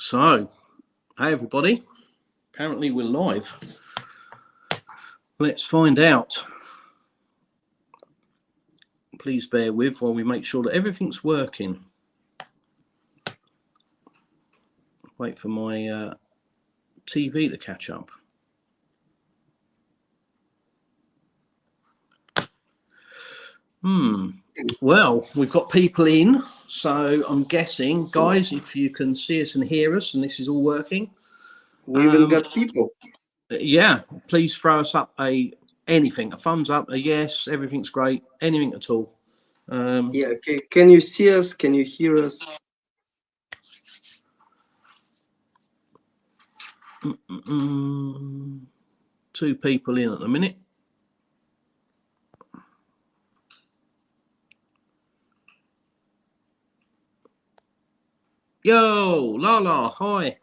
So, hey everybody, apparently we're live. Let's find out. Please bear with while we make sure that everything's working. Wait for my TV to catch up. Well, we've got people in, so I'm guessing, guys, if you can see us and hear us and this is all working. We even got people. Yeah, please throw us up anything, a thumbs up, a yes, everything's great, anything at all. Yeah, can you see us? Can you hear us? Two people in at the minute. Yo, Lala, hi.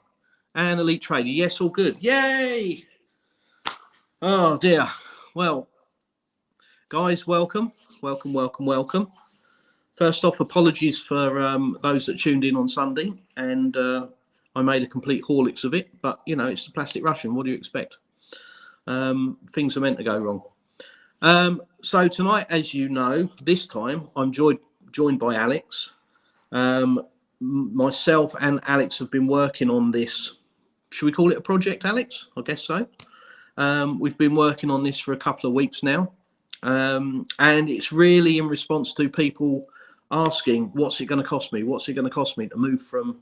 And Elite Trader, yes, all good. Yay! Oh dear. Well, guys, welcome. First off, apologies for those that tuned in on Sunday, and I made a complete Horlicks of it, but you know, it's the Plastic Russian. What do you expect? Things are meant to go wrong. So tonight, as you know, this time I'm joined by Alex. Myself and Alex have been working on this. Should we call it a project, Alex? I guess so. We've been working on this for a couple of weeks now, and it's really in response to people asking, what's it going to cost me? What's it going to cost me to move from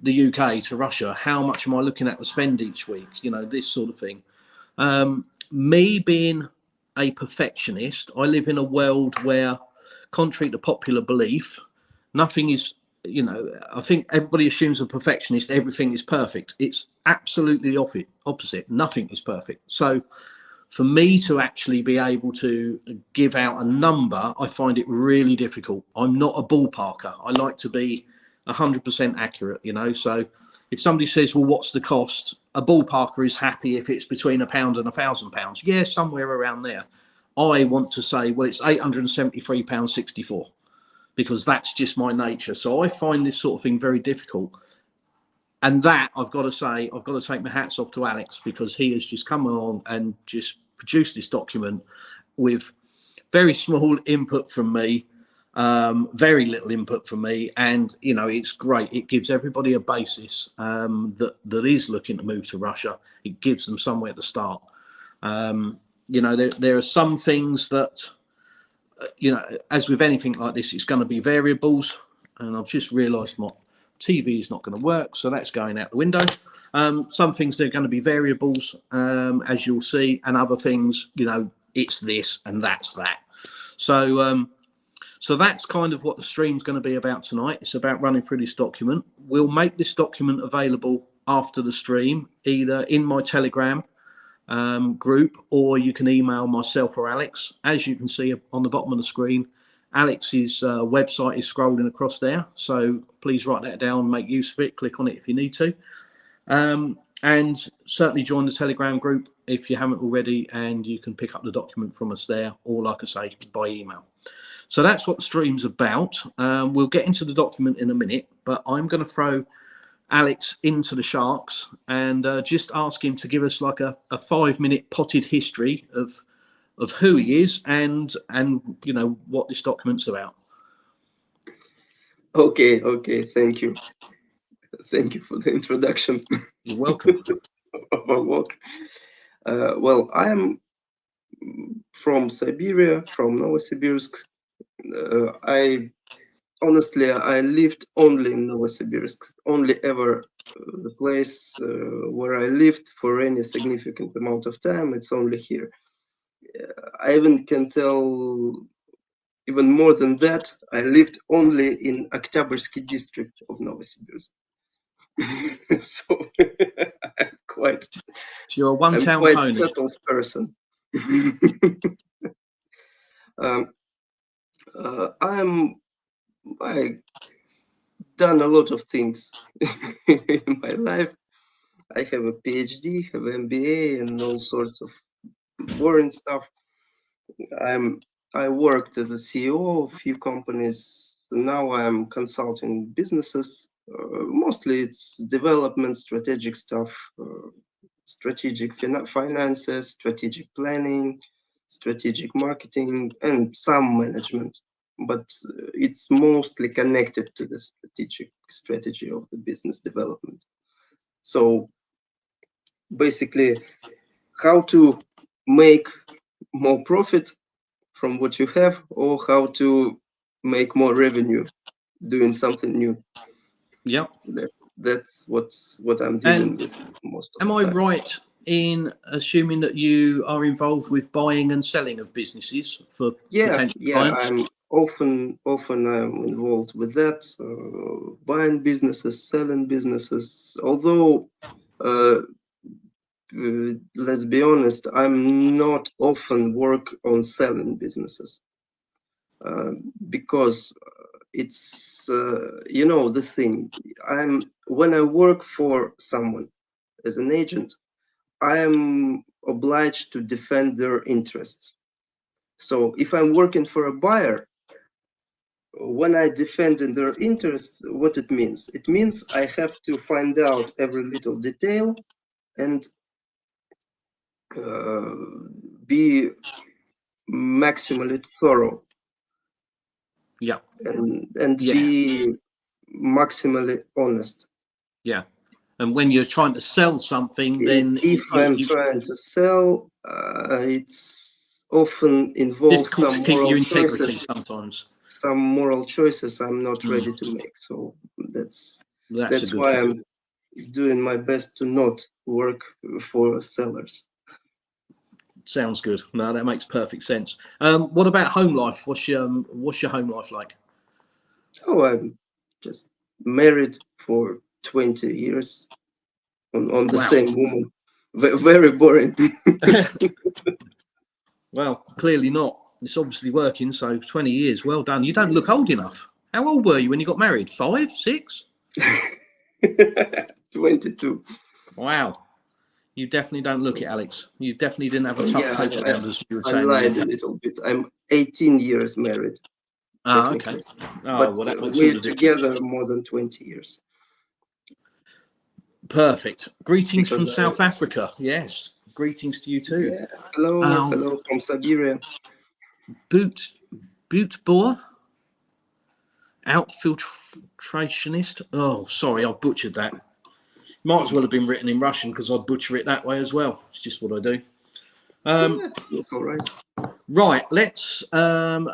the UK to Russia? How much am I looking at to spend each week? You know, this sort of thing. Me being a perfectionist, I live in a world where, contrary to popular belief, nothing is, you know, I think everybody assumes a perfectionist, everything is perfect. It's absolutely the opposite. Nothing is perfect. So for me to actually be able to give out a number, I find it really difficult. I'm not a ballparker. I like to be 100% accurate, you know. So if somebody says, well, what's the cost? A ballparker is happy if it's between £1 and £1,000. Yeah, somewhere around there. I want to say, well, it's £873.64. because that's just my nature. So I find this sort of thing very difficult. And that, I've got to say, I've got to take my hats off to Alex, because he has just come along and just produced this document with very small input from me, very little input from me. And, you know, it's great. It gives everybody a basis that is looking to move to Russia. It gives them somewhere to start. You know, there are some things that, you know, as with anything like this, it's going to be variables. And I've just realised my TV is not going to work, so that's going out the window. Some things, they're going to be variables, as you'll see, and other things, you know, it's this and that's that. So so that's kind of what the stream's going to be about tonight. It's about running through this document. We'll make this document available after the stream, either in my Telegram group, or you can email myself or Alex. As you can see on the bottom of the screen, Alex's website is scrolling across there, so please write that down, make use of it, click on it if you need to, and certainly join the Telegram group if you haven't already, and you can pick up the document from us there, or like I say, by email. So that's what the stream's about. We'll get into the document in a minute, but I'm going to throw Alex into the Sharks and just ask him to give us like a 5-minute potted history of who he is and you know what this document's about. Okay, thank you for the introduction. You're welcome. Well, I am from Siberia, from Novosibirsk. I lived only in Novosibirsk, only ever the place where I lived for any significant amount of time. It's only here. I even can tell even more than that. I lived only in Oktябрьский district of Novosibirsk. So I'm quite. So you're a one-town quite pony. Settled person. I done a lot of things in my life. I have a PhD, have an MBA, and all sorts of boring stuff. I worked as a CEO of a few companies. Now I'm consulting businesses Mostly it's development, strategic stuff, strategic finances, strategic planning, strategic marketing, and some management. But it's mostly connected to the strategy of the business development. So basically, how to make more profit from what you have, or how to make more revenue doing something new. Yeah. That's what I'm dealing with most of Am the I time. right in assuming that you are involved with buying and selling of businesses for potential clients? I'm often I'm involved with that, buying businesses, selling businesses. Although, let's be honest, I'm not often work on selling businesses, because it's the thing. When I work for someone as an agent, I am obliged to defend their interests. So if I'm working for a buyer, when I defend in their interests, what it means? It means I have to find out every little detail and uh, be maximally thorough, Yeah. and Yeah. be maximally honest. Yeah. And when you're trying to sell something, then If I'm you trying to sell, it's often involves difficult to some keep moral your integrity choices. sometimes. Some moral choices I'm not Mm, ready to make. So that's that's a that's good why thing. I'm doing my best to not work for sellers. Sounds good. No, that makes perfect sense. What about home life? What's your home life like? Oh, I'm just married for 20 years on the Wow. same woman. Very boring. Well, clearly not. It's obviously working. So 20 years. Well done. You don't look old enough. How old were you when you got married? 5, 6? 22. Wow. You definitely don't look it, So, Alex. You definitely didn't have a so tough yeah, coat around, as you were I saying when you lied a got. little bit. I'm 18 years married, Ah, okay. technically, Oh, but well, that makes all we're the difference. together more than 20 years Perfect. Greetings from because South Africa. Yes. Greetings to you too. yeah, hello, Um, hello from Siberia. boot, boot boer, outfiltrationist. Oh, sorry, I've butchered that. Might as well have been written in Russian because I'd butcher it that way as well. It's just what I do. Yeah, that's all right. Right, let's dive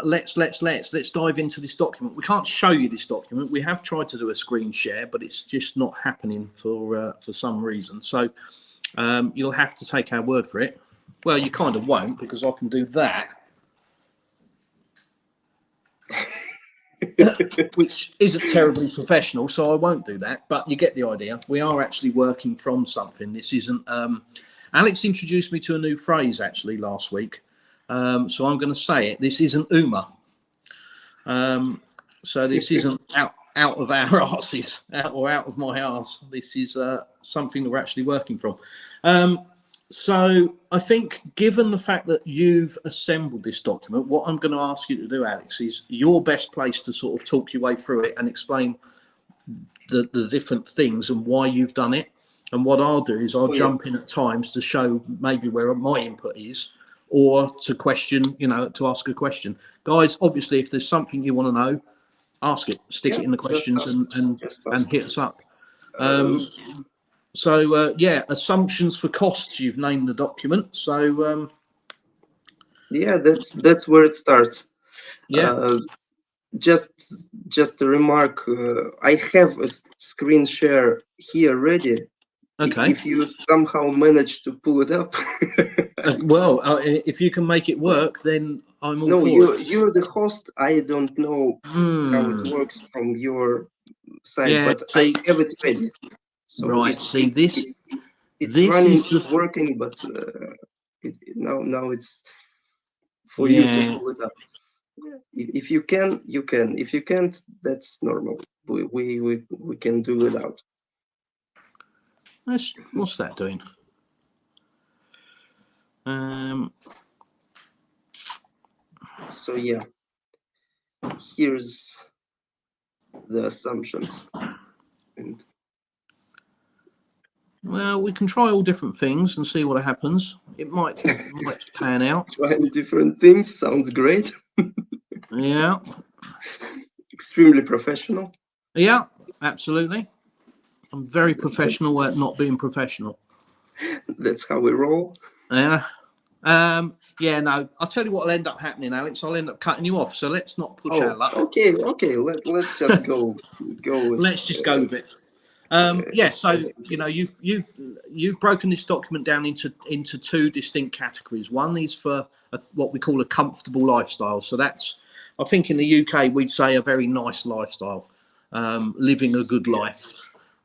into this document. We can't show you this document. We have tried to do a screen share, but it's just not happening for some reason. So you'll have to take our word for it. Well, you kind of won't because I can do that, which isn't terribly professional. So I won't do that. But you get the idea. We are actually working from something. This isn't. Alex introduced me to a new phrase actually last week. So I'm going to say it. This isn't UMA. So this isn't out of our asses, out of my arse. This is something that we're actually working from. So I think, given the fact that you've assembled this document, what I'm going to ask you to do, Alex, is your best place to sort of talk your way through it and explain the different things and why you've done it. And what I'll do is I'll Oh yeah, jump in at times to show maybe where my input is, or to question, to ask a question. Guys, obviously, if there's something you want to know, ask it, stick yeah. it in the Just questions, ask, and and just and ask. hit us up. Uh, So yeah, assumptions for costs. You've named the document. So yeah, that's where it starts. yeah, Uh, just a remark. I have a screen share here ready. okay. If you somehow manage to pull it up. Well, if you can make it work, then I'm all No, for it. you're the host. I don't know how it Hmm. works from your side, Yeah. but I See, have it ready. So right. See, it's this running, is the working, but now it's for you to yeah. pull it up. If you can, you can. If you can't, that's normal. We can do without. What's that doing? Um. So yeah, here's the assumptions. And Well, we can try all different things and see what happens. It might pan out. trying different things sounds great. Yeah, Extremely professional. yeah, absolutely. I'm very professional at not being professional. That's how we roll. Yeah. Yeah, no, I'll tell you what will end up happening, Alex. I'll end up cutting you off. So let's not push our Oh, luck. okay. Let's just go with. Let's just go with it. Yeah, so you've broken this document down into two distinct categories. One is for what we call a comfortable lifestyle. So that's, I think in the UK we'd say a very nice lifestyle, living a good life.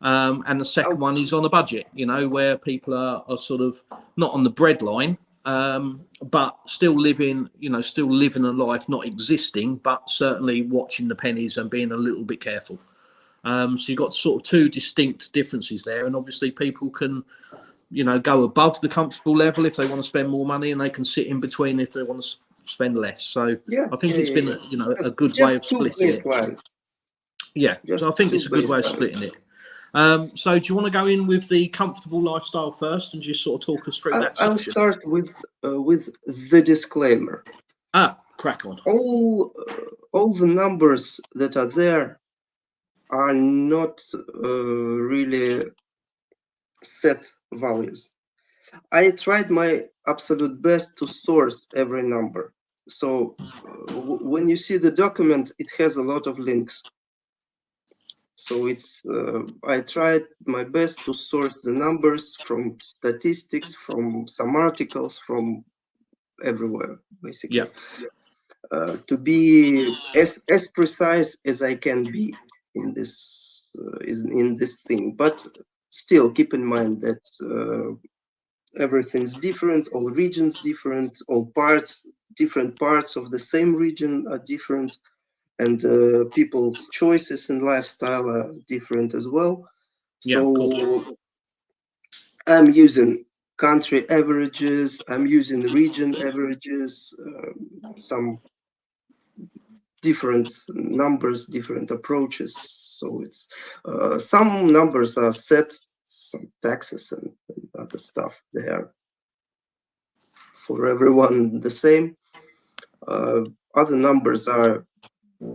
And the second one is on a budget, where people are sort of not on the breadline, but still living a life, not existing, but certainly watching the pennies and being a little bit careful. So you've got sort of two distinct differences there, and obviously people can, go above the comfortable level if they want to spend more money, and they can sit in between if they want to spend less. So I think it's been a good way of Just two splitting it. baselines. Yeah, Just so I think two it's a good way of baselines. splitting it. So do you want to go in with the comfortable lifestyle first and just sort of talk us through that I'll section? start with the disclaimer. Crack on. All the numbers that are there are not really set values. I tried my absolute best to source every number. So when you see the document, it has a lot of links. So I tried my best to source the numbers from statistics, from some articles, from everywhere, basically. Yeah. To be as precise as I can be in this thing, but still keep in mind that everything's different, all regions different, different parts of the same region are different, and people's choices in lifestyle are different as well. Yeah, of course. So I'm using country averages, I'm using region averages, some different numbers, different approaches. So it's some numbers are set, some taxes and other stuff. They are for everyone the same. Other numbers are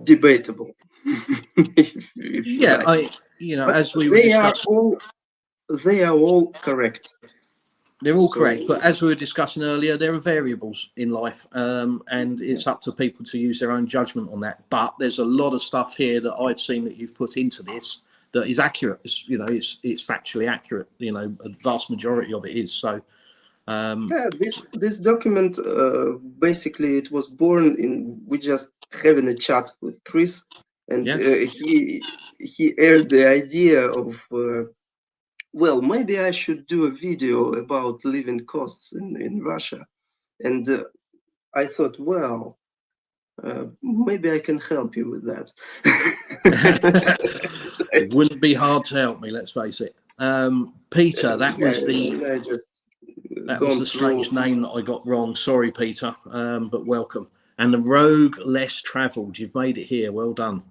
debatable, if you Yeah, like. But as we were discussing, they are all correct. they're all correct, So but as we were discussing earlier, there are variables in life, and it's up to people to use their own judgment on that. But there's a lot of stuff here that I've seen that you've put into this that is accurate. It's factually accurate. A vast majority of it is. So yeah, this document basically it was born in we just having a chat with Chris, and yeah, he aired the idea of well, maybe I should do a video about living costs in Russia, and I thought, well, maybe I can help you with that. it wouldn't be hard to help me. Let's face it. Peter, that Yeah, was the and I just that was gone the through. strange name that I got wrong. Sorry, Peter, but welcome. And the rogue less travelled. You've made it here. Well done.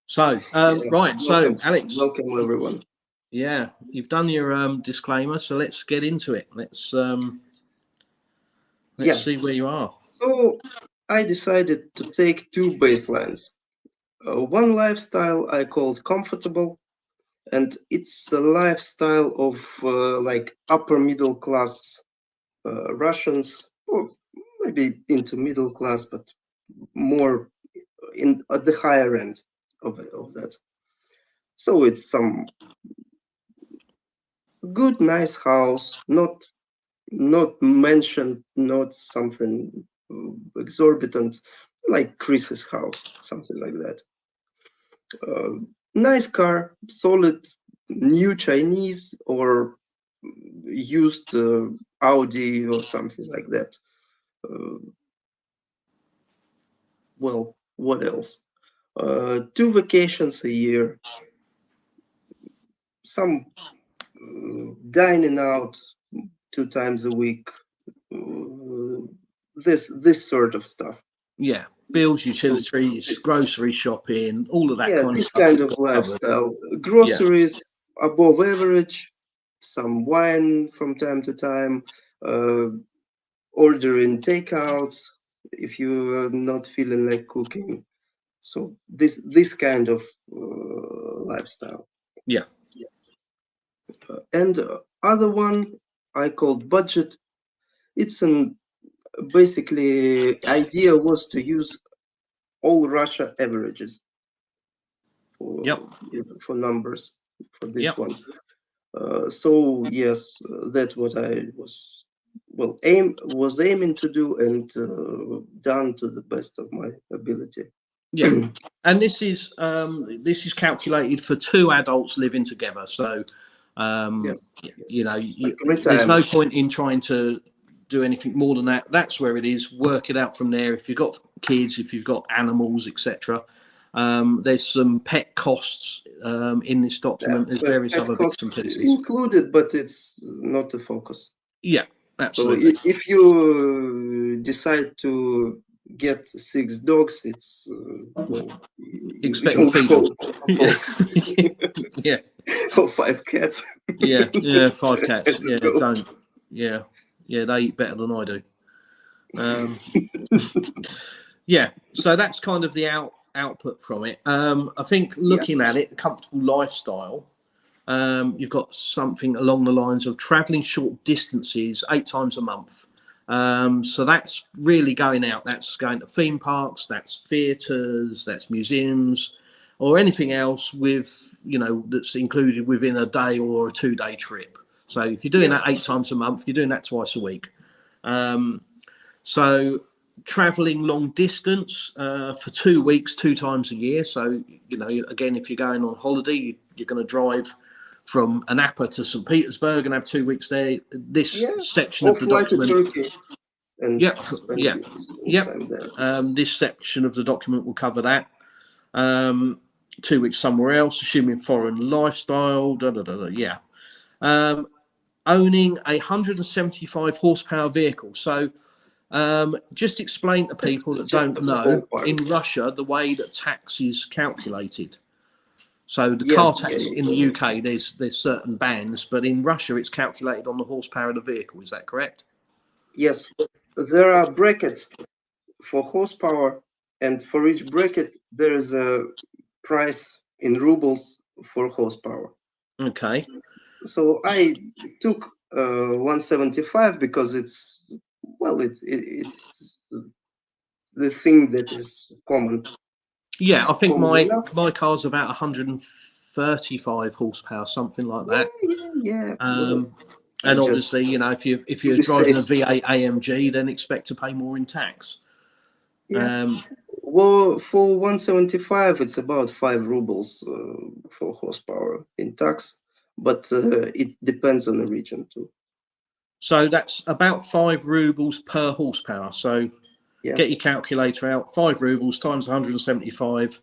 So, Yeah, right. So, Alex, welcome everyone. yeah, you've done your disclaimer. So let's get into it. Let's Yeah, see where you are. so I decided to take two baselines. One lifestyle I called comfortable, and it's a lifestyle of like upper middle class Russians, or maybe into middle class, but more at the higher end of that. So it's some good, nice house, not mentioned, not something exorbitant, like Chris's house, something like that. Nice car, solid, new Chinese or used Audi or something like that. Uh, well, what else? Two vacations a year, some dining out 2 times a week, this sort of stuff. Yeah. bills, utilities, grocery shopping, all of that Yeah, kind of this stuff kind you've of got covered. lifestyle. Yeah, Groceries above average, some wine from time to time, uh, ordering takeouts if you are not feeling like cooking. So this kind of lifestyle. yeah, And other one I called budget. It's an basically idea was to use all Russia averages yep, for numbers for this yep. one. So yes, that's what I was aiming to do and done to the best of my ability. Yeah, and this is calculated for two adults living together. So, Yes, yes. you know, Like there's no retirement. point in trying to do anything more than that. That's where it is. Work it out from there. If you've got kids, if you've got animals, etc. There's some pet costs in this document. There's various Pet other bits and costs pieces. included, but it's not the focus. Yeah, So absolutely. if you decide to get 6 dogs, it's Expect and you'll feed them. go for both. Yeah, Or 5 cats. yeah. 5 cats. As Yeah, it goes. don't. Yeah, yeah. They eat better than I do. Um, yeah, so that's kind of the output from it. I think Yeah. looking at it, comfortable lifestyle. You've got something along the lines of traveling short distances 8 times a month. So that's really going out. That's going to theme parks, that's theatres, that's museums, or anything else with that's included within a day or a 2-day trip. So if you're doing Yes. that 8 times a month, you're doing that twice a week. So traveling long distance for 2 weeks, 2 times a year. So, again, if you're going on holiday, you're going to drive from Anapa to St. Petersburg and have 2 weeks there. This Yeah. section Or of the fly to document, Turkey and yeah, spend yeah, some yeah. time there. This section of the document will cover that. 2 weeks somewhere else, assuming foreign lifestyle, yeah. Owning a 175 horsepower vehicle. So just explain to That's people that just a don't know, ballpark. in Russia, the way that tax is calculated. So the Yeah, car yeah, tax in yeah. the UK, there's certain bands, but in Russia, it's calculated on the horsepower of the vehicle. Is that correct? Yes. There are brackets for horsepower, and for each bracket, there is a price in rubles for horsepower. Okay. So I took 175 because it's the thing that is Yeah, I think common my enough. my car's about 135 horsepower, something like Yeah, that. yeah. Well, Um, I and just obviously, if to you're be driving a safe. V8 AMG, then expect to pay more in tax. Yeah. Um, Well, for 175, it's about 5 rubles for horsepower in tax, but it depends on the region too. so that's about 5 rubles per horsepower. So Yeah. get your calculator out, 5 rubles times 175.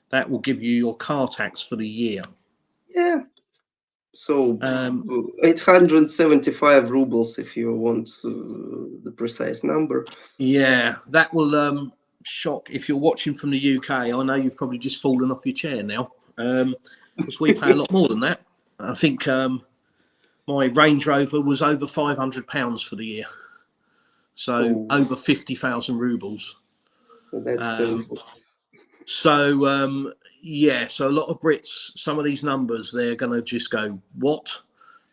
That will give you your car tax for the year. Yeah. So Um, 875 rubles if you want the precise number. yeah, that will shock if you're watching from the UK. I know you've probably just fallen off your chair now, because we pay a lot more than that. I think my Range Rover was over £500 for the year, so Oh, over 50,000 rubles. that's Um, painful. so yeah, so a lot of Brits, some of these numbers, they're going to just go, what?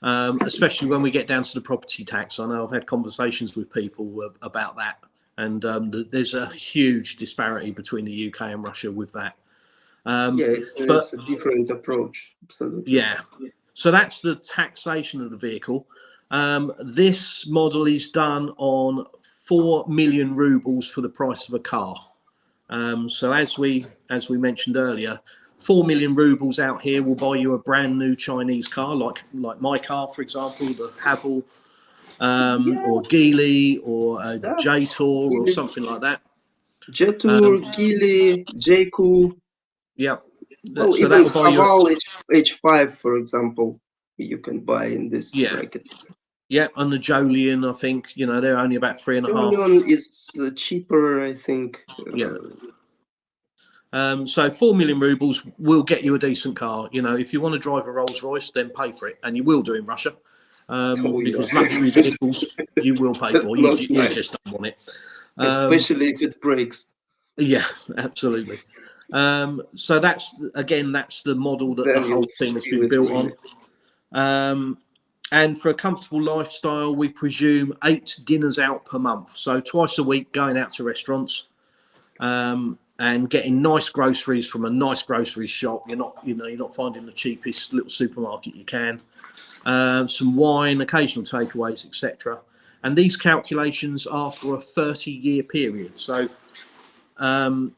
Especially when we get down to the property tax. I know I've had conversations with people about that, and there's a huge disparity between the UK and Russia with that. Yeah, But it's a different approach. Absolutely. yeah, so that's the taxation of the vehicle. This model is done on 4 million rubles for the price of a car. So as we mentioned earlier, 4 million rubles out here will buy you a brand new Chinese car, like my car, for example, the Havel, Yeah, or Geely, or a that J-Tour, or Geely, something like that. Jetour, Um, Geely, Jayco, yeah, well, so that even will buy you. Haval H5, for example, you can buy in this Yeah, bracket. Yeah, and the Jolion, I think, you know, they're only about 3.5. Jolion is cheaper, I think. Yeah. So 4 million rubles will get you a decent car. You know, if you want to drive a Rolls Royce, then pay for it, and you will do in Russia, Oh yeah, because luxury vehicles you will pay that's for. not You nice, just don't want it. especially if it breaks. Yeah, absolutely. So that's the model that the Then whole you'll thing has feel been it built really. on. And for a comfortable lifestyle, we presume 8 dinners out per month. So twice a week, going out to restaurants, and getting nice groceries from a nice grocery shop. You're not finding the cheapest little supermarket you can. Some wine, occasional takeaways, etc. And these calculations are for a 30-year period. So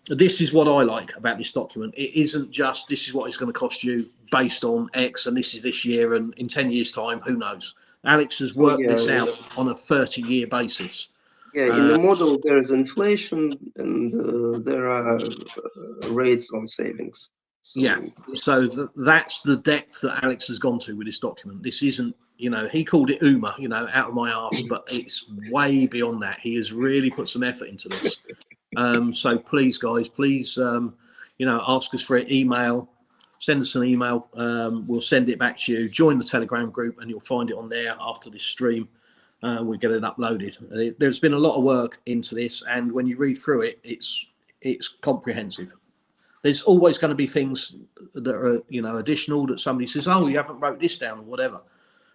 this is what I like about this document. It isn't just this is what it's going to cost you based on X, and this is this year, and in 10 years' time, who knows? Alex has Oh worked yeah, this out on a 30-year basis. yeah. In the model, there's inflation and there are rates on savings. Yeah. So So that's the depth that Alex has gone to with this document. This isn't, he called it UMA, out of my arse, but it's way beyond that. He has really put some effort into this. So please, guys, ask us for an email. Send us an email. We'll send it back to you. Join the Telegram group, and you'll find it on there after this stream. We get it uploaded. There's been a lot of work into this, and when you read through it, it's comprehensive. There's always going to be things that are additional that somebody says, oh, you haven't wrote this down or whatever.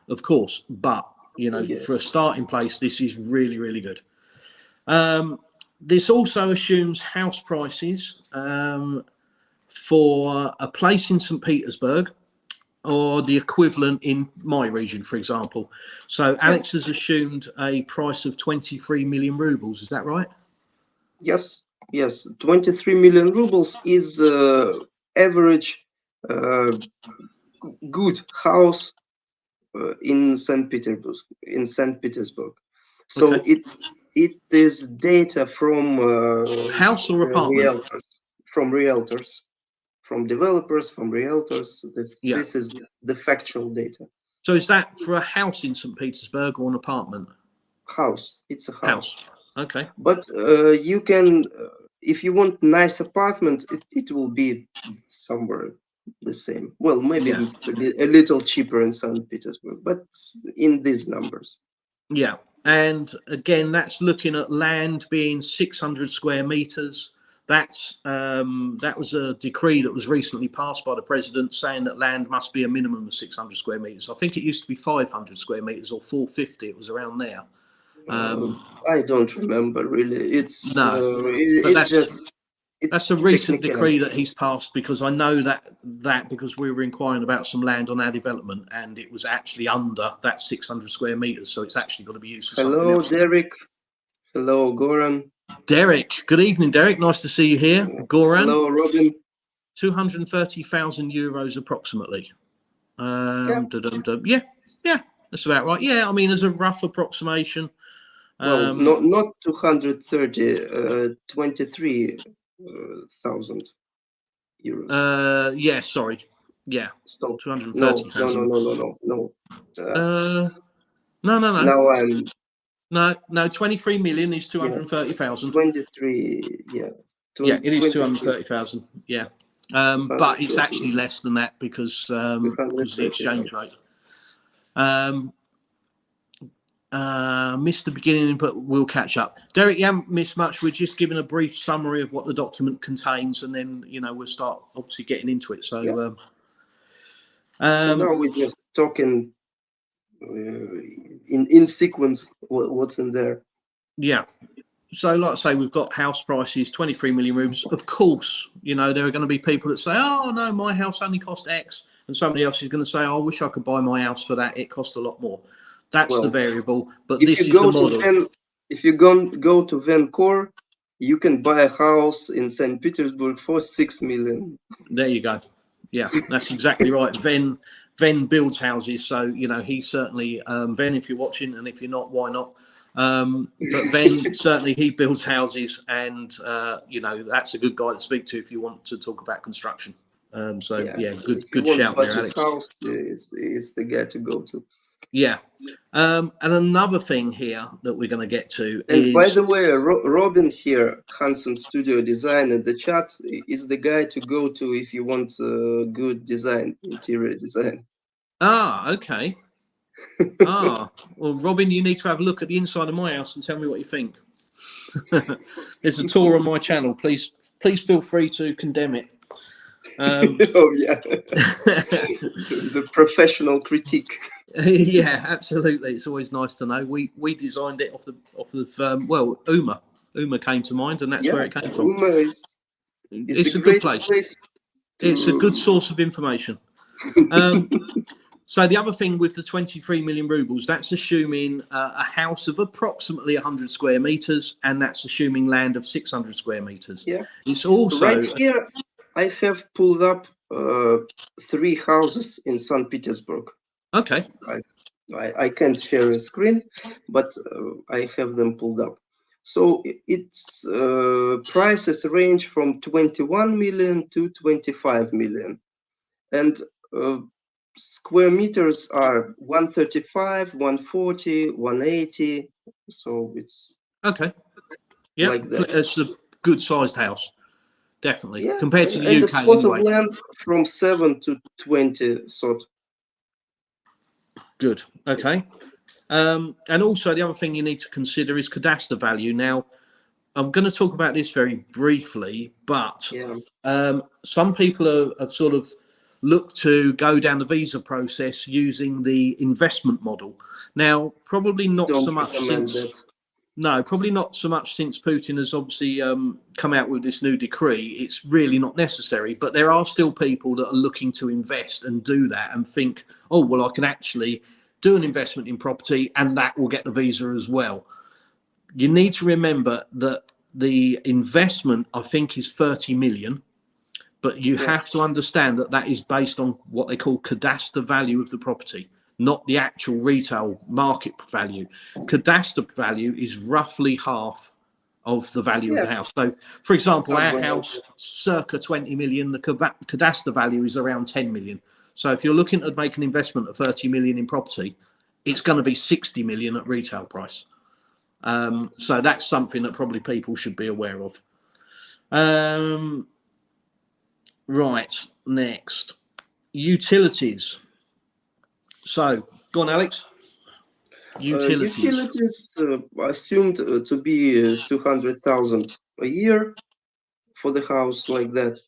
Of course, but yeah. for a starting place, this is really, really good. This also assumes house prices for a place in St. Petersburg or the equivalent in my region, for example. So Alex has assumed a price of 23 million rubles. Is that right? Yes, yes. 23 million rubles is average good house in St. Petersburg. In St. Petersburg, so Okay. it is data from House or the apartment? realtors, from developers, from realtors. Yeah. This is the factual data. So is that for a house in St. Petersburg or an apartment? House. It's a house. House. Okay. But you can, if you want nice apartment, it will be somewhere the same. Well, maybe Yeah. a little cheaper in St. Petersburg, but in these numbers. Yeah. And again, that's looking at land being 600 square meters. That was a decree that was recently passed by the president saying that land must be a minimum of 600 square meters. I think it used to be 500 square meters or 450. It was around there. I don't remember really. It's No, but it's just that's it's a recent decree that technicalities. he's passed, because I know that because we were inquiring about some land on our development and it was actually under that 600 square meters, so it's actually got to be used for something Hello, else. Derek. Hello, Goran. Derek, good evening, Derek. Nice to see you here. Goran, Hello, Robin. 230,000 euros approximately. Yeah. Yeah, that's about right. Yeah, I mean, as a rough approximation. Well, not 230, 23,000 euros. Yeah, sorry. Yeah, Stop. No, no, no, 230,000. no, no, no, no. No. Now I'm, No, 23 million is yeah, 230,000. 23, yeah. Yeah, it is 23, 230,000. Yeah. But it's 230, actually less than that because of the 230. exchange rate. Missed the beginning input. We'll catch up. Derek, you haven't missed much. We're just giving a brief summary of what the document contains, and then we'll start obviously getting into it. So, Yeah. So now we're just talking in sequence what's in there. yeah. So, like I say, we've got house prices, 23 million rooms. Of course, there are going to be people that say, "Oh no, my house only cost X," and somebody else is going to say, "Oh, I wish I could buy my house for that. It cost a lot more." That's the Well, variable, but if this you is the go model. if you go to Vancouver, you can buy a house in St. Petersburg for 6 million. There you go. Yeah, that's exactly right. Ven builds houses, so he certainly Ven, if you're watching, and if you're not, why not? But Ven certainly he builds houses, and that's a good guy to speak to if you want to talk about construction. So yeah, If you good want shout there, budget Alex. house, it's the guy to go to. Yeah. And another thing here that we're going to get to And by is, the way, Robin here, Hansen Studio Design in the chat, is the guy to go to if you want good design, interior design. okay. Well, Robin, you need to have a look at the inside of my house and tell me what you think. There's a tour on my channel. Please feel free to condemn it. Oh yeah, the professional critique. Yeah, absolutely. It's always nice to know. We designed it off of well, Uma came to mind, and that's Yeah, where it came from. Uma is It's a a good great place. place It's a good to. source of information. So the other thing with the 23 million rubles, that's assuming a house of approximately 100 square meters, and that's assuming land of 600 square meters. Yeah. It's also Right here, I have pulled up 3 houses in St. Petersburg. okay. I can't share a screen, but I have them pulled up. So its prices range from 21 million to 25 million. And square meters are 135, 140, 180. So it's Okay. Yeah, like that. it's a good sized house, definitely, Yeah, compared to the and a UK plot of anyway. land from 7 to 20 sort. Good. Okay. And also the other thing you need to consider is cadastre value. Now, I'm going to talk about this very briefly, but Yeah, some people have sort of looked to go down the visa process using the investment model. Now, probably not so don't much recommend since. that. No, probably not so much since Putin has obviously come out with this new decree. It's really not necessary, but there are still people that are looking to invest and do that and think, oh, well, I can actually do an investment in property and that will get the visa as well. You need to remember that the investment, I think, is 30 million, but you Yes. have to understand that that is based on what they call cadastre value of the property, not the actual retail market value. Cadastre value is roughly half of the value of Yeah, the house. So, for example, our somewhere like house, circa 20 million, the cadastre value is around 10 million. So, if you're looking to make an investment of 30 million in property, it's going to be 60 million at retail price. So, that's something that probably people should be aware of. Right, next. Utilities. So, go on, Alex. Utilities. utilities assumed to be 200,000 a year for the house like that.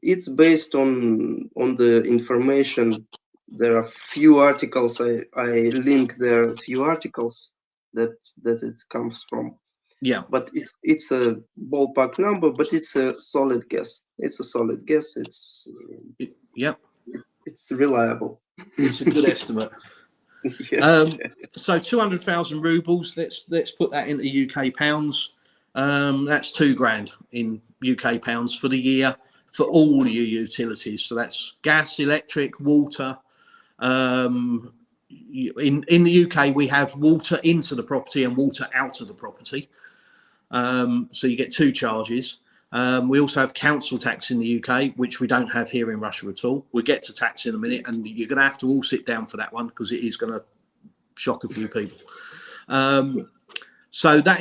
It's based on the information. There are few articles. I link there few articles that it comes from. Yeah. But it's a ballpark number, but it's a solid guess. It's a solid guess. Yep. It's reliable. It's a good estimate. Yeah. So 200,000 rubles. Let's put that into UK pounds. That's £2,000 in UK pounds for the year for all your utilities. So that's gas, electric, water. In the UK, we have water into the property and water out of the property. So you get 2 charges. We also have council tax in the UK, which we don't have here in Russia at all. We'll get to tax in a minute, and you're going to have to all sit down for that one because it is going to shock a few people. So that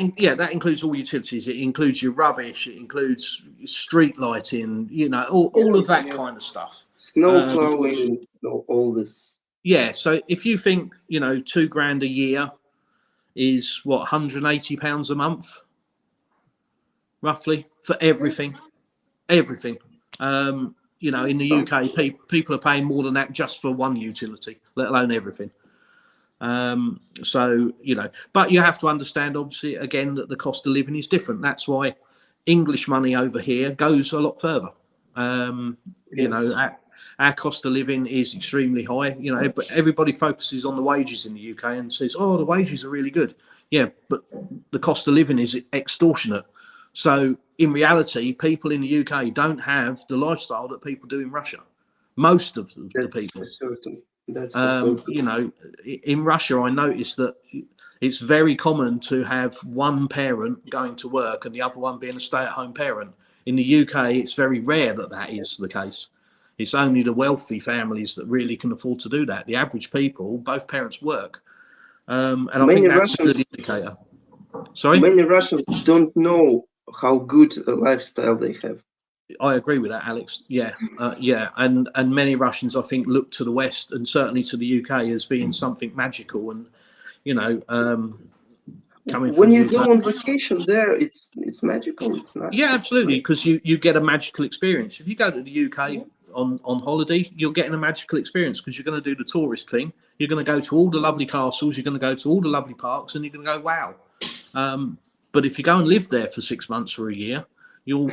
includes all utilities. It includes your rubbish. It includes street lighting. All of that kind of stuff. Snow plowing, all this. Yeah. So if you think £2,000 a year is what, £180 a month, roughly, for everything. In the UK, people are paying more than that just for one utility, let alone everything. But you have to understand, obviously, again, that the cost of living is different. That's why English money over here goes a lot further. Our cost of living is extremely high. But everybody focuses on the wages in the UK and says, "Oh, the wages are really good." Yeah, but the cost of living is extortionate. So in reality, people in the UK don't have the lifestyle that people do in Russia. Most of the people. That's for certain. In Russia, I noticed that it's very common to have one parent going to work and the other one being a stay-at-home parent. In the UK, it's very rare that is the case. It's only the wealthy families that really can afford to do that. The average people, both parents work. And I think that's a good indicator. Sorry? Many Russians don't know how good a lifestyle they have. I agree with that, Alex. Yeah, yeah, and many Russians, I think, look to the West and certainly to the UK as being something magical. And you know, coming When from you the go UK, on vacation there, it's magical. It's nice. yeah, absolutely, because you get a magical experience. If you go to the UK on holiday, you're getting a magical experience because you're going to do the tourist thing. You're going to go to all the lovely castles. You're going to go to all the lovely parks, and you're going to go, wow. But if you go and live there for 6 months or a year, your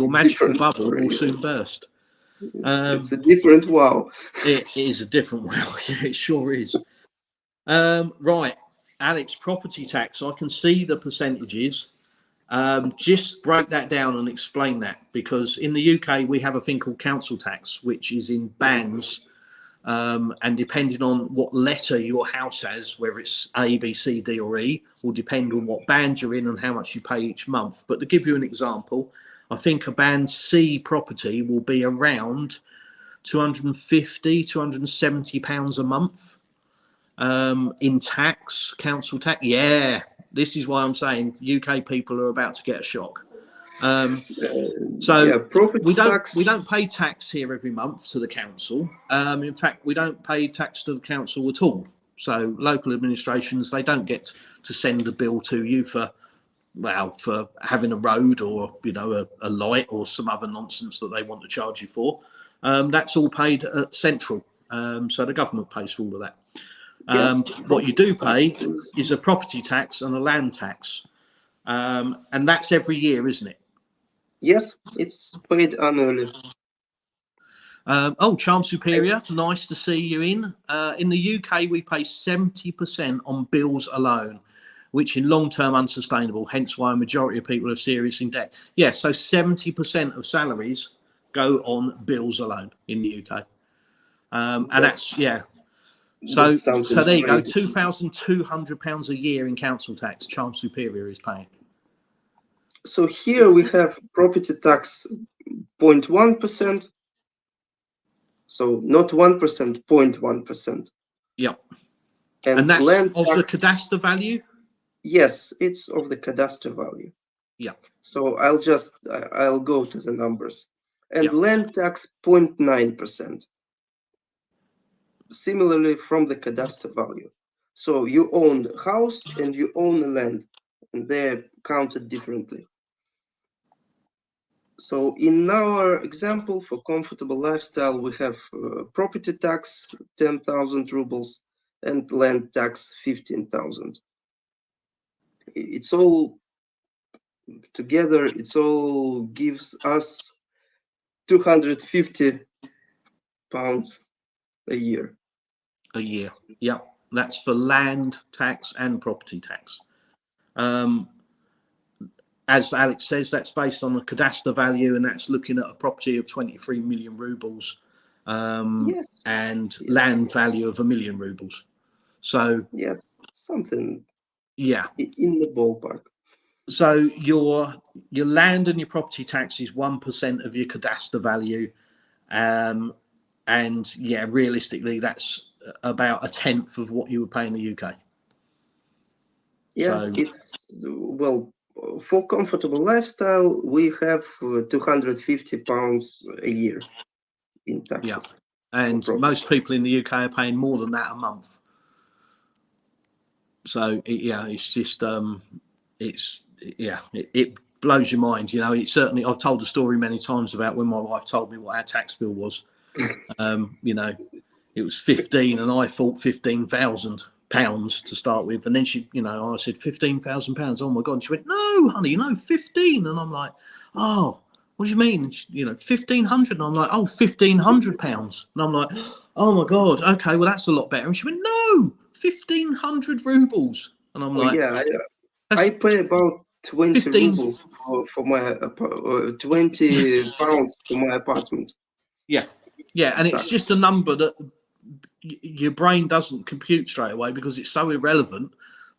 magical bubble story. will soon burst. It's a different wow. It is a different wow. Yeah, it sure is. Right, Alex, property tax. I can see the percentages. Just break that down and explain that, because in the UK we have a thing called council tax, which is in bands, and depending on what letter your house has, whether it's A, B, C, D, or E, will depend on what band you're in and how much you pay each month. But to give you an example, I think a band C property will be around £250, £270 a month in tax, council tax. Yeah, this is why I'm saying UK people are about to get a shock. So yeah, we don't pay tax here every month to the council. In fact, we don't pay tax to the council at all. So local administrations, they don't get to send a bill to you for having a road or a light or some other nonsense that they want to charge you for. That's all paid at central. So the government pays for all of that. What you do pay is a property tax and a land tax. And that's every year, isn't it? Yes, it's paid annually. Charm Superior, nice to see you in. In the UK, we pay 70% on bills alone, which in long-term unsustainable, hence why a majority of people are serious in debt. Yeah, so 70% of salaries go on bills alone in the UK. And that's yeah. So there you go, £2,200 a year in council tax, Charm Superior is paying. So here we have property tax 0.1%. So not 1%, 0.1%. Yeah. And that's land of tax, the cadastre value? Yes, it's of the cadastre value. Yeah. So I'll go to the numbers. And land tax 0.9%. Similarly from the cadastre value. So you own the house and you own the land, and they're counted differently. So in our example for comfortable lifestyle, we have property tax 10,000 rubles and land tax 15,000. It's all together, it all gives us £250 a year. A year, yeah. That's for land tax and property tax. As Alex says, that's based on the cadastre value, and that's looking at a property of 23 million rubles and land value of 1 million rubles. So yes, something in the ballpark. So your land and your property tax is 1% of your cadastre value, and yeah, realistically, that's about 1/10 of what you would pay in the UK. Yeah, it's for comfortable lifestyle, we have £250 a year in taxes. Yeah, and most people in the UK are paying more than that a month. So it's just it blows your mind. It's certainly, I've told the story many times about when my wife told me what our tax bill was. It was 15, and I thought £15,000 to start with, and then she, I said £15,000. Oh my God! And she went, "No, honey, 15." And I'm like, "Oh, what do you mean?" And she, 1,500. And I'm like, "Oh, £1,500." And I'm like, "Oh my God, okay, well that's a lot better." And she went, "No, 1,500 rubles." And I'm like, I pay about 20 rubles for my 20 pounds for my apartment. Yeah, and it's just a number that your brain doesn't compute straight away because it's so irrelevant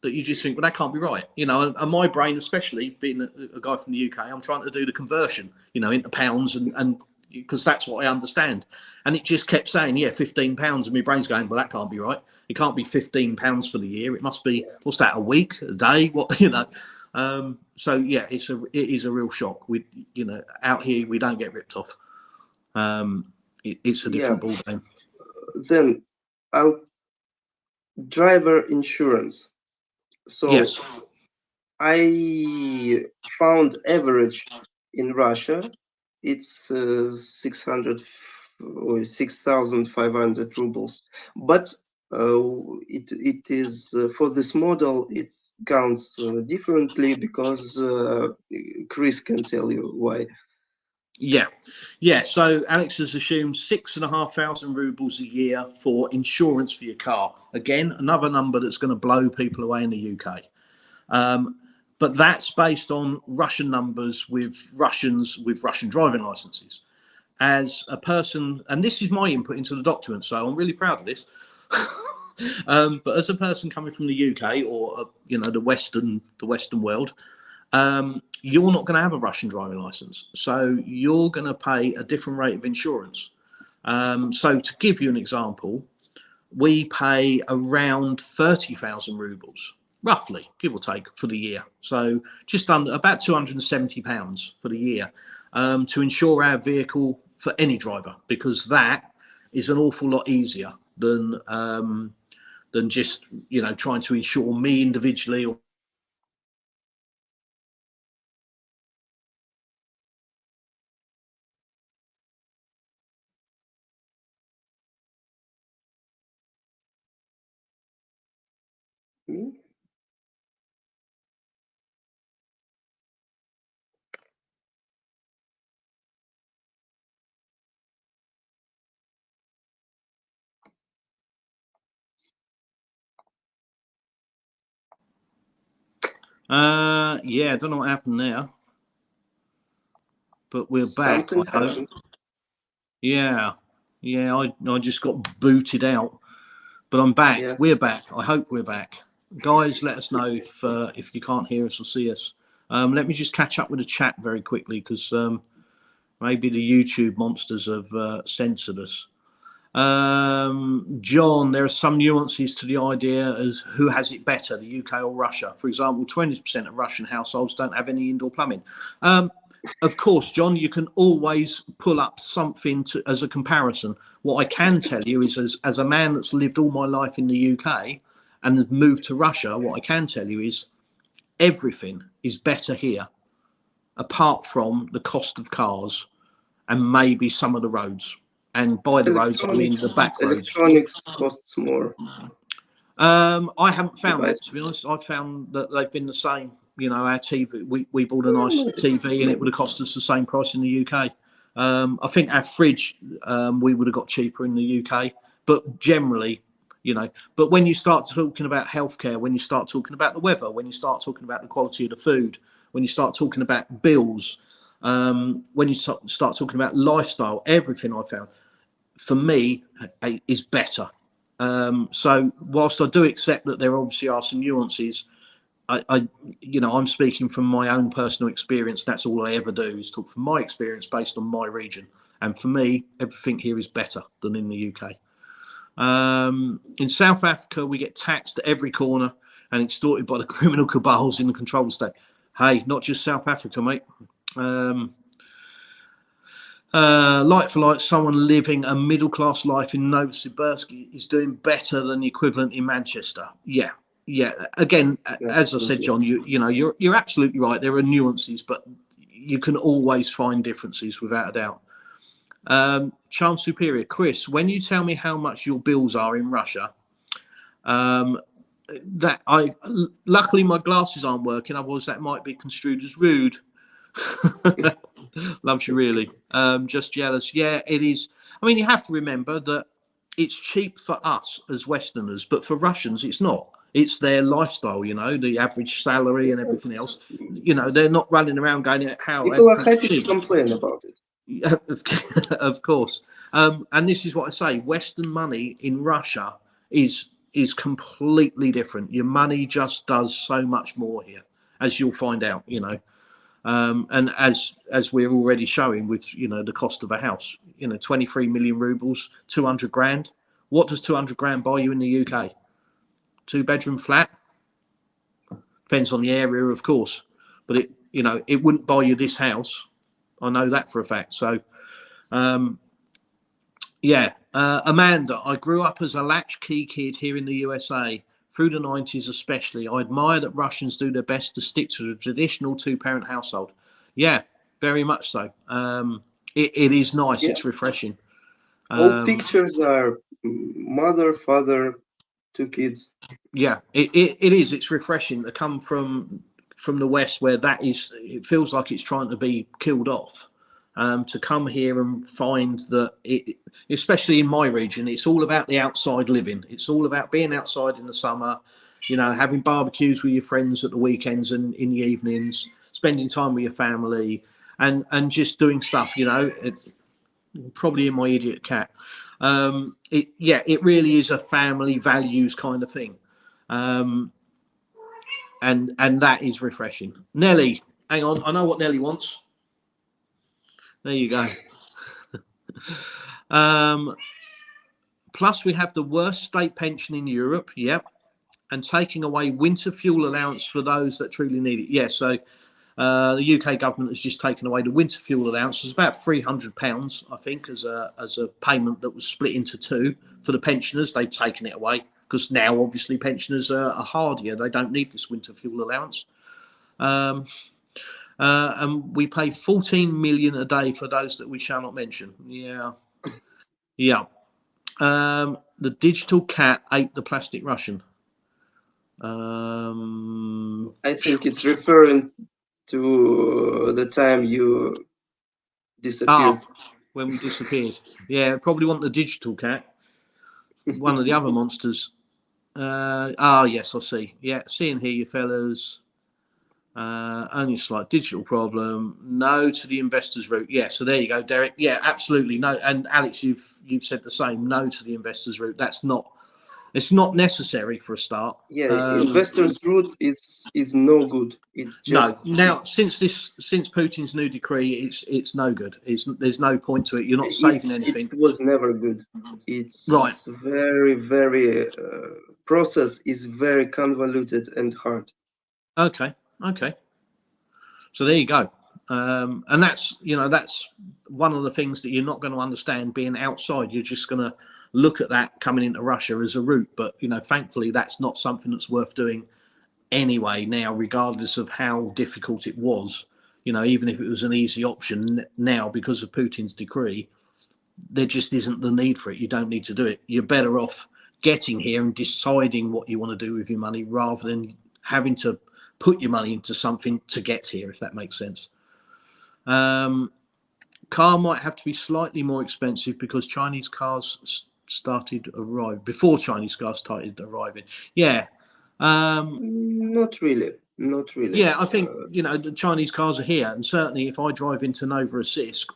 that you just think, well, that can't be right, and my brain, especially being a guy from the UK, I'm trying to do the conversion, into pounds and because that's what I understand. And it just kept saying, yeah, £15, and my brain's going, well, that can't be right. It can't be £15 for the year. It must be, what's that, a week, a day, what, you know. So yeah, it is a real shock. We, you know, out here we don't get ripped off. It's a different ball game. Then driver insurance. So yes, I found average in Russia. It's 600 or 6,500 rubles, but it is for this model. It counts differently because Chris can tell you why. Yeah. So Alex has assumed 6,500 rubles a year for insurance for your car. Again, another number that's going to blow people away in the UK. But that's based on Russian numbers with Russians with Russian driving licenses. As a person, and this is my input into the document, so I'm really proud of this. But as a person coming from the UK or you know the Western world, you're not going to have a Russian driving license, so you're going to pay a different rate of insurance. So to give you an example, we pay around 30,000 rubles, roughly, give or take, for the year. So just under about £270 for the year to insure our vehicle for any driver, because that is an awful lot easier than just, you know, trying to insure me individually or Me? yeah, I don't know what happened there, but we're back. Something happened. Yeah, I just got booted out, but I'm back. Yeah. We're back. I hope we're back. Guys, let us know if you can't hear us or see us. Let me just catch up with the chat very quickly because maybe the YouTube monsters have censored us. John, there are some nuances to the idea as who has it better, the UK or Russia. For example, 20% of Russian households don't have any indoor plumbing. Of course, John, you can always pull up something as a comparison. What I can tell you is, as a man that's lived all my life in the UK and has moved to Russia, what I can tell you is everything is better here, apart from the cost of cars and maybe some of the roads. And by the roads, I mean the back roads. Electronics costs more. I haven't found that, Devices. to be honest. I've found that they've been the same. You know, our TV, we bought a nice TV and it would have cost us the same price in the UK. I think our fridge, we would have got cheaper in the UK. But generally, you know, but when you start talking about healthcare, when you start talking about the weather, when you start talking about the quality of the food, when you start talking about bills, when you start talking about lifestyle, everything I found, for me, is better. So whilst I do accept that there obviously are some nuances, you know, I'm speaking from my own personal experience. That's all I ever do is talk from my experience based on my region. And for me, everything here is better than in the UK. In South Africa, we get taxed at every corner and extorted by the criminal cabals in the control state. Hey, not just South Africa, mate. Like for like, someone living a middle-class life in Novosibirsk is doing better than the equivalent in Manchester. Yeah. Again, as I said, John, you know, you're absolutely right. There are nuances, but you can always find differences without a doubt. Charles Superior, Chris, when you tell me how much your bills are in Russia, luckily my glasses aren't working. Otherwise, that might be construed as rude. Loves you really. Just jealous. Yeah, it is. I mean, you have to remember that it's cheap for us as Westerners, but for Russians, it's not. It's their lifestyle, you know, the average salary and everything else. You know, they're not running around going, how people are happy to complain about it. Yeah, of course. And this is what I say: Western money in Russia is completely different. Your money just does so much more here, as you'll find out. You know. And as we're already showing with, you know, the cost of a house, you know, 23 million rubles, 200 grand. What does 200 grand buy you in the UK? 2-bedroom flat? Depends on the area, of course, but it, you know, it wouldn't buy you this house. I know that for a fact. So, yeah, Amanda, I grew up as a latchkey kid here in the USA. Through the 90s especially, I admire that Russians do their best to stick to the traditional two-parent household. Yeah, very much so. It is nice. Yeah, It's refreshing. all pictures are mother, father, 2 kids. Yeah, it is. It's refreshing to come from the West where that is. It feels like it's trying to be killed off. To come here and find that it, especially in my region, it's all about the outside living. It's all about being outside in the summer, you know, having barbecues with your friends at the weekends and in the evenings, spending time with your family, and just doing stuff. You know, probably in my idiot cat. It really is a family values kind of thing, and that is refreshing. Nelly, hang on, I know what Nelly wants. There you go. Plus, we have the worst state pension in Europe. Yep. And taking away winter fuel allowance for those that truly need it. Yes. So the UK government has just taken away the winter fuel allowance. It's about £300, I think, as a payment that was split into two for the pensioners. They've taken it away because now, obviously, pensioners are hardier. They don't need this winter fuel allowance. And we pay 14 million a day for those that we shall not mention. Yeah. The digital cat ate the plastic Russian. I think it's referring to the time you disappeared. When we disappeared. Yeah, probably want the digital cat. One of the other monsters. Yes, I see. Yeah, see and hear you fellas. Only a slight digital problem. No to the investors route. Yeah, so there you go, Derek. Yeah, absolutely no. And Alex, you've said the same. No to the investors route. It's not necessary for a start. Yeah, investors' route is no good. It's No. just Now, since Putin's new decree, it's no good. There's no point to it. You're not saving anything. It was never good. Right. It's very process is very convoluted and hard. Okay. So there you go. And that's one of the things that you're not going to understand being outside. You're just going to look at that coming into Russia as a route. But, thankfully, that's not something that's worth doing anyway now, regardless of how difficult it was. Even if it was an easy option now, because of Putin's decree, there just isn't the need for it. You don't need to do it. You're better off getting here and deciding what you want to do with your money rather than having to put your money into something to get here, if that makes sense. Car might have to be slightly more expensive because Chinese cars started arriving before Chinese cars started arriving. Yeah. Not really. Yeah, I think the Chinese cars are here, and certainly if I drive into Novorossiysk,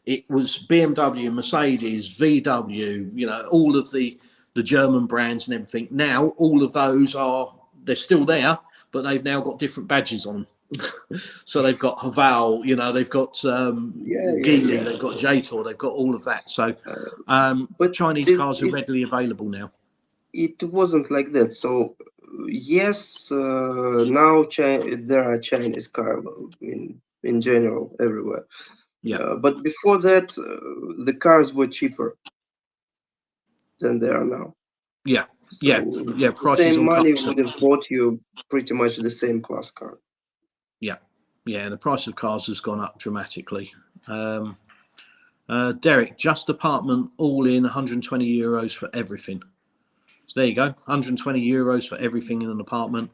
it was BMW, Mercedes, VW, all of the German brands and everything. Now all of those they're still there, but they've now got different badges on. So they've got Haval, they've got Geely, they've got Jator, they've got all of that. So but Chinese cars are readily available now. It wasn't like that. So yes, now there are Chinese cars in general everywhere. Yeah. But before that, the cars were cheaper than they are now. Yeah. So the same money would have bought you pretty much the same class car. Yeah, the price of cars has gone up dramatically. Derek, just apartment all in €120 for everything. So there you go, €120 for everything in an apartment.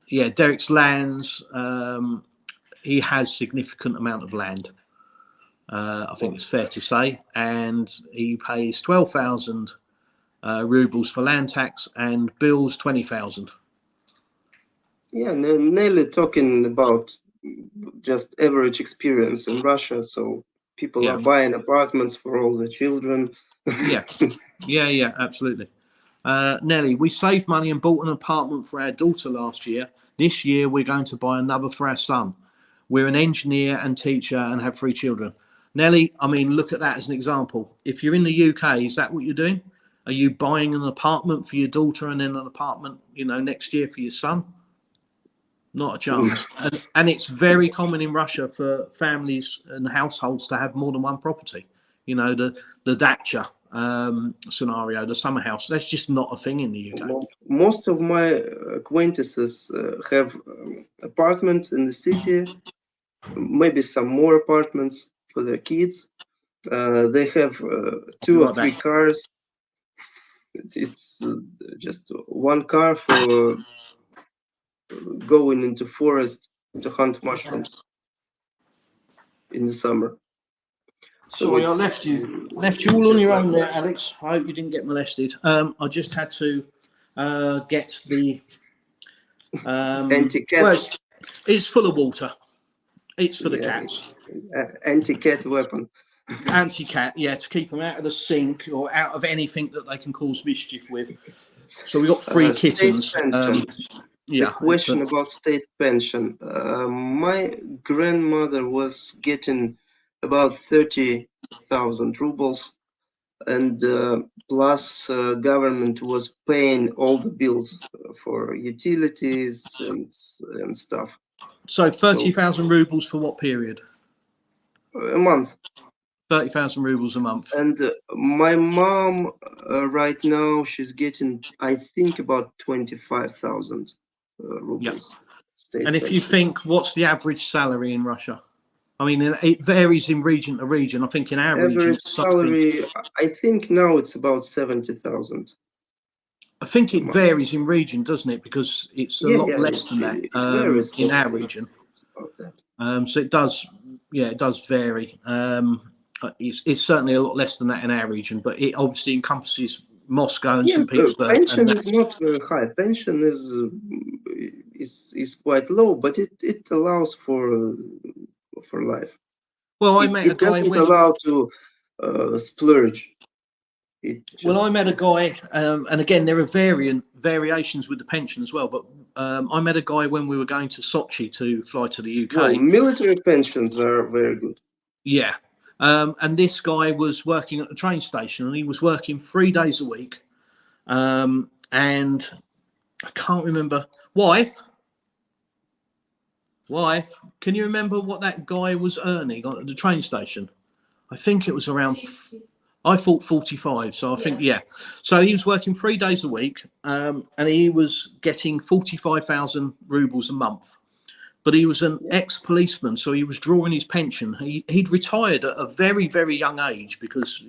Derek's lands, he has significant amount of land. I think it's fair to say, and he pays 12,000 rubles for land tax and bills 20,000. Yeah, Nelly talking about just average experience in Russia. So people are buying apartments for all the children. Yeah, absolutely. Nelly, we saved money and bought an apartment for our daughter last year. This year, we're going to buy another for our son. We're an engineer and teacher and have 3 children. Nelly, I mean, look at that as an example. If you're in the UK, is that what you're doing? Are you buying an apartment for your daughter and then an apartment, next year for your son? Not a chance. And it's very common in Russia for families and households to have more than one property. The dacha scenario, the summer house, that's just not a thing in the UK. Well, most of my acquaintances have apartments in the city, maybe some more apartments for their kids. They have 2 or 3 cars. It's just one car for going into forest to hunt mushrooms in the summer. So sorry, I left you all on your own there, Alex. I hope you didn't get molested. I just had to get the anti-cat. Well, it's full of water. It's for the cats. Anti-cat weapon. Anti-cat, yeah, to keep them out of the sink or out of anything that they can cause mischief with. So we got 3 kittens. The question about state pension. My grandmother was getting about 30,000 rubles, and plus government was paying all the bills for utilities and stuff. So 30,000 rubles for what period? A month. 30,000 rubles a month. And my mom right now, she's getting, I think, about 25,000 rubles. Yep. And if you think, what's the average salary in Russia? I mean, it varies in region to region. I think in our region, salary, I think now it's about 70,000. I think it varies in region, doesn't it? Because it's a lot less than that in our region. So it does, it does vary. It's certainly a lot less than that in our region, but it obviously encompasses Moscow and St. Petersburg. Pension is not very high. Pension is quite low, but it allows for life. Well, it doesn't allow to splurge. I met a guy, and again, there are variations with the pension as well. But I met a guy when we were going to Sochi to fly to the UK. Well, military pensions are very good. Yeah. And this guy was working at the train station, and he was working 3 days a week. And I can't remember. Wife, can you remember what that guy was earning at the train station? I think it was around, I thought 45. So I think, So he was working 3 days a week, and he was getting 45,000 rubles a month. But he was an ex-policeman, so he was drawing his pension. He'd retired at a very, very young age, because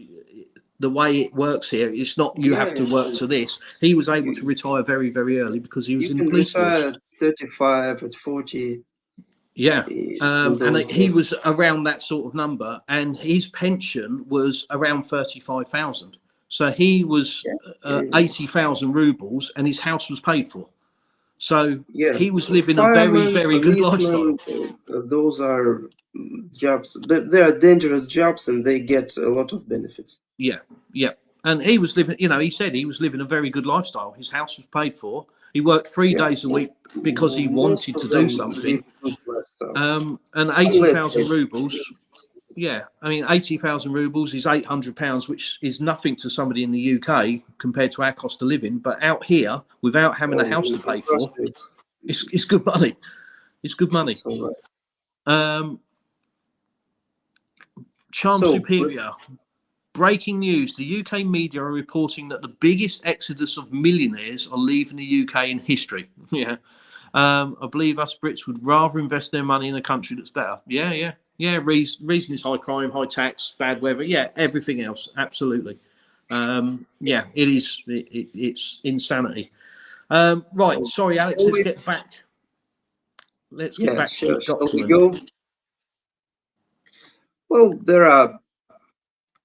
the way it works here, it's not you have to work to this. He was able to retire very, very early because he was in the police force. At 35, at 40. Yeah, and he was around that sort of number, and his pension was around 35,000. So he was 80,000 rubles, and his house was paid for. So he was living a very, very good lifestyle. Those are jobs. They are dangerous jobs, and they get a lot of benefits. Yeah. And he was living, he said he was living a very good lifestyle. His house was paid for. He worked 3 days a week because he wanted to do something. And 80,000 rubles. Yeah, I mean, 80,000 rubles is £800, which is nothing to somebody in the UK compared to our cost of living. But out here, without having a house to pay for, it's good money. It's good money. Charm Superior. Breaking news. The UK media are reporting that the biggest exodus of millionaires are leaving the UK in history. Yeah. I believe us Brits would rather invest their money in a country that's better. Yeah, reason is high crime, high tax, bad weather. Yeah, everything else, absolutely. It is. It's insanity. Right, sorry, Alex. Let's get back. Let's get back to the document. Shall we go? Well, there are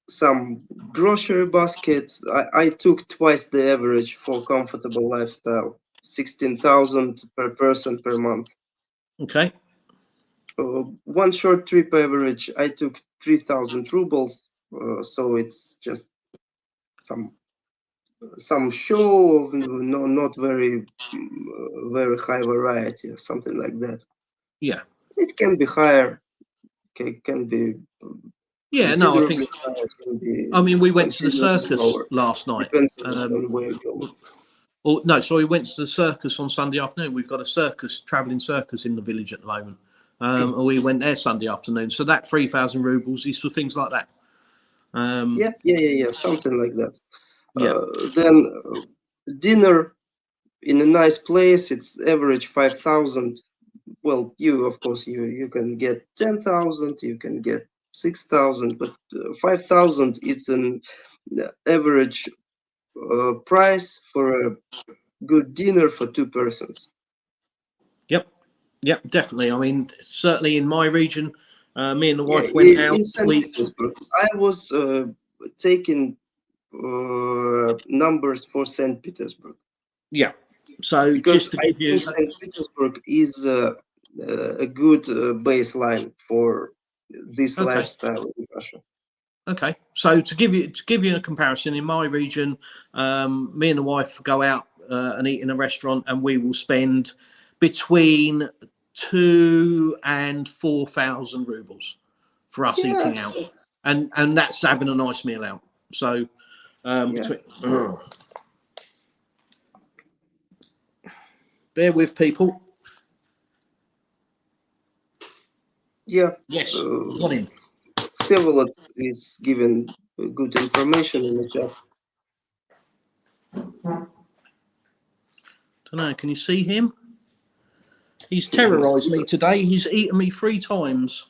some grocery baskets. I took twice the average for comfortable lifestyle. 16,000 per person per month. Okay. One short trip average, I took 3,000 rubles, so it's just some some show of no, not very very high variety or something like that. Yeah. It can be higher, can be Yeah. No, I think. considerably higher, can I be mean, we went to the considerably circus lower. last night. Depends on where you're going. Or no, sorry, we went to the circus on Sunday afternoon. We've got a circus, travelling circus in the village at the moment. And we went there Sunday afternoon. So that 3,000 rubles is for things like that. Yeah, something like that. Yeah. Then dinner in a nice place, it's average 5,000. Well, of course you can get 10,000, you can get 6,000, but 5,000 is an average price for a good dinner for two persons. Yep. Yep. Definitely. I mean, certainly in my region, me and the Yeah, wife went out. in St. Petersburg, I was taking numbers for St. Petersburg. Yeah. So Because just to I give you. think St. Petersburg is a good baseline for this Okay. lifestyle in Russia. Okay, so to give you a comparison, in my region, me and the wife go out and eat in a restaurant, and we will spend between 2,000 and 4,000 rubles for us Yeah, eating out, and that's having a nice meal out. So yeah, bear with people. yeah. Yes, got him. Several is given good information in the chat. Don't know. Can you see him? He's The terrorised me mosquito. today. He's eaten me 3 times.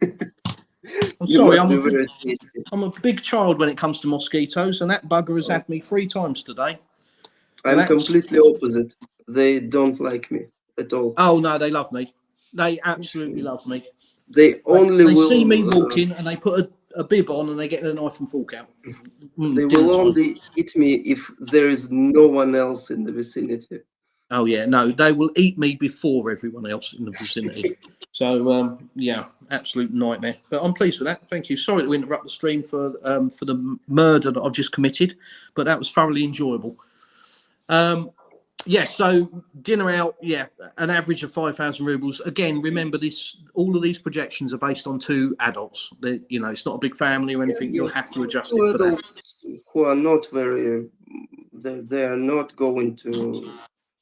I'm You sorry. must be very tasty. I'm a big child when it comes to mosquitoes, and that bugger has had me 3 times today. And I'm that's completely opposite. They don't like me at all. oh no, they love me. They absolutely love me. They only They see me will walking and they put a bib on and they get their knife and fork out. they Dinner will time. only eat me if there is no one else in the vicinity. Oh yeah, no, they will eat me before everyone else in the vicinity. So yeah, absolute nightmare. But I'm pleased with that. Thank you. Sorry to interrupt the stream for the murder that I've just committed, but that was thoroughly enjoyable. Yeah, so dinner out, yeah, an average of 5,000 rubles. Again, remember this: all of these projections are based on 2 adults. It's not a big family or anything. You'll have to adjust Two it for that. adults who are not very, they are not going to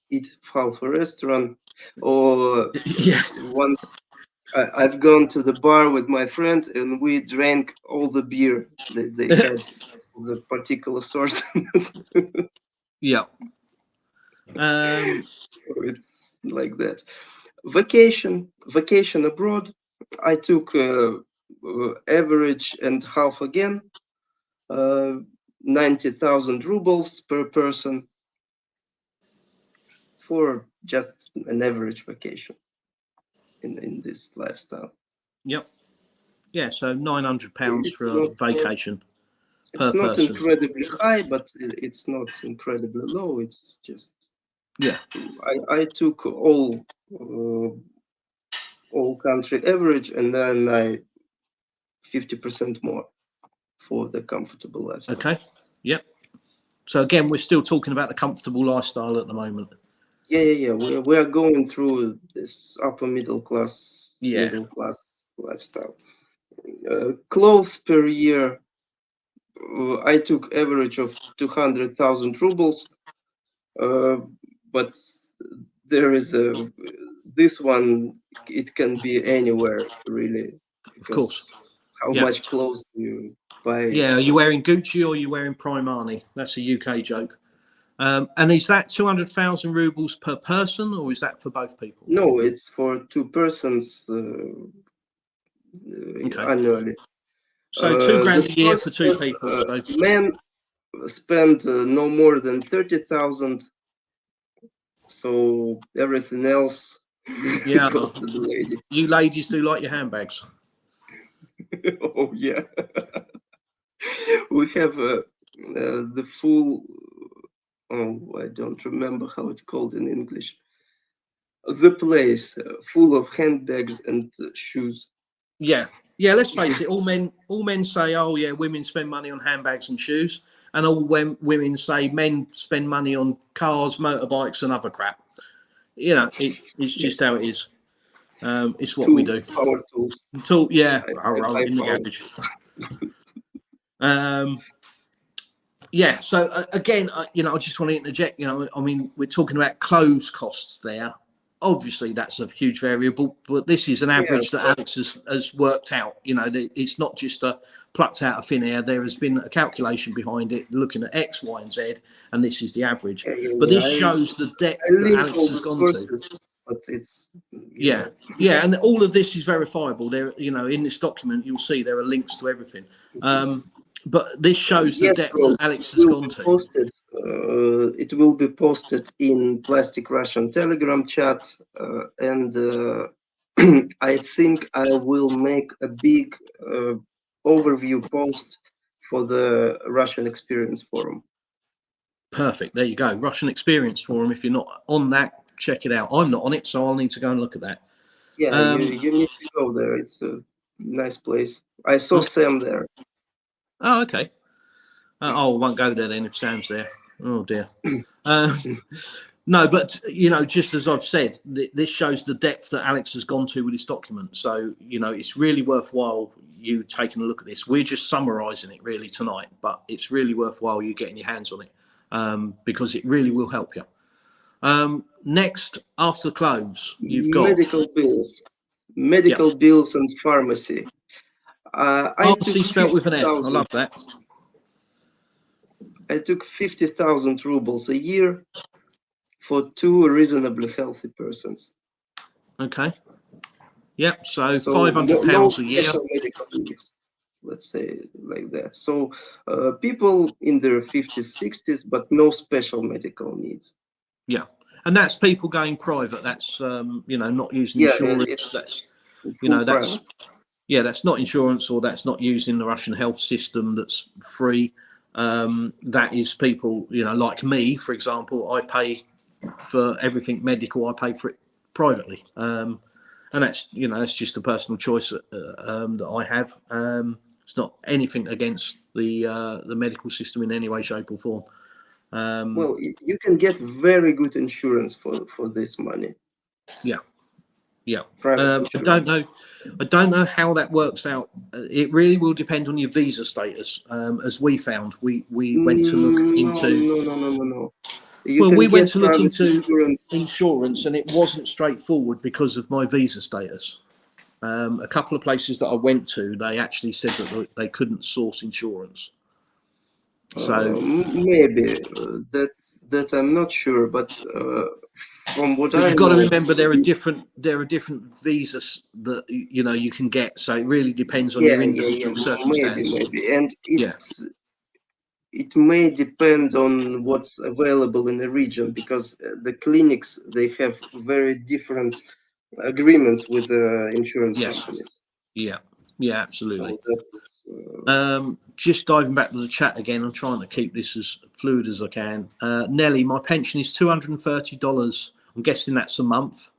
eat half a restaurant or Yeah, one. I've gone to the bar with my friend and we drank all the beer that they had, the particular source. yeah. It's like that. Vacation abroad. I took average and half again, 90,000 rubles per person for just an average vacation in this lifestyle. Yep. Yeah, so £900 for It's a not vacation per it's not person. incredibly high, but it's not incredibly low. It's just Yeah. I took all country average and then I 50% more for the comfortable lifestyle. Okay. Yep. So again, we're still talking about the comfortable lifestyle at the moment. Yeah. We are going through this upper middle class lifestyle. Clothes per year, I took average of 200,000 rubles, but there is this one. It can be anywhere really, Of course. because how Yeah. much clothes do you buy? Yeah. Are you wearing Gucci or are you wearing Primani? That's a UK joke. And is that 200,000 rubles per person, or is that for both people? No, it's for two persons Okay. annually. So £2,000 The a year source for 2 says people. So men spend no more than 30,000, so everything else yeah, goes to the lady. you ladies do like your handbags. Oh yeah, we have the full. Oh, I don't remember how it's called in English. The place full of handbags and shoes. Yeah, yeah. Let's face it. All men say, "Oh yeah, women spend money on handbags and shoes." and all women say men spend money on cars, motorbikes, and other crap. You know, it's just how it is. It's what we do. Power tools. Yeah, I in the garage. Yeah. So again, you know, I just want to interject. You know, I mean, we're talking about clothes costs there. Obviously, that's a huge variable, but this is an average that Alex has worked out. You know, it's not just plucked out of thin air. There has been a calculation behind it, looking at X, Y, and Z, and this is the average. But this shows the depth that Alex has gone to. But it's yeah, and all of this is verifiable. There, you know, in this document, you'll see there are links to everything. But this shows the depth that Alex has gone to. It will be posted in Plastic Russian Telegram chat, and I think I will make a big overview post for the Russian Experience Forum. Perfect. There you go. Russian Experience Forum. If you're not on that, check it out. I'm not on it, so I'll need to go and look at that. Yeah, you need to go there. It's a nice place. I saw Sam there. Oh, okay. I won't go there then if Sam's there. Oh dear. No, but you know, just as I've said, this shows the depth that Alex has gone to with this document. So you know, it's really worthwhile you taking a look at this. We're just summarising it really tonight, but it's really worthwhile you getting your hands on it because it really will help you. Next, after clothes, you've got medical bills and pharmacy. Pharmacy spelt with an F. I love that. I took 50,000 rubles a year for 2 reasonably healthy persons. Okay. Yep. So £500 a year. Special medical needs, let's say like that. So people in their 50s, 60s, but no special medical needs. Yeah, and that's people going private. That's you know, not using insurance. That's you know, that's that's not insurance, or that's not using the Russian health system that's free. That is people, you know, like me, for example. I pay for everything medical. I pay for it privately, and that's, you know, that's just a personal choice that I have. It's not anything against the medical system in any way, shape, or form. Well, you can get very good insurance for this money. Yeah. I don't know how that works out. It really will depend on your visa status. As we found, we went to look into. No. We went to look into insurance, and it wasn't straightforward because of my visa status. A couple of places that I went to, they actually said that they couldn't source insurance. So maybe that I'm not sure, but from what I know, you've got to remember there are different visas that, you know, you can get. So it really depends on your individual circumstances. Maybe, and it may depend on what's available in the region, because the clinics, they have very different agreements with the insurance companies. Yeah, absolutely. So just diving back to the chat again, I'm trying to keep this as fluid as I can. Nelly, my pension is $230. I'm guessing that's a month.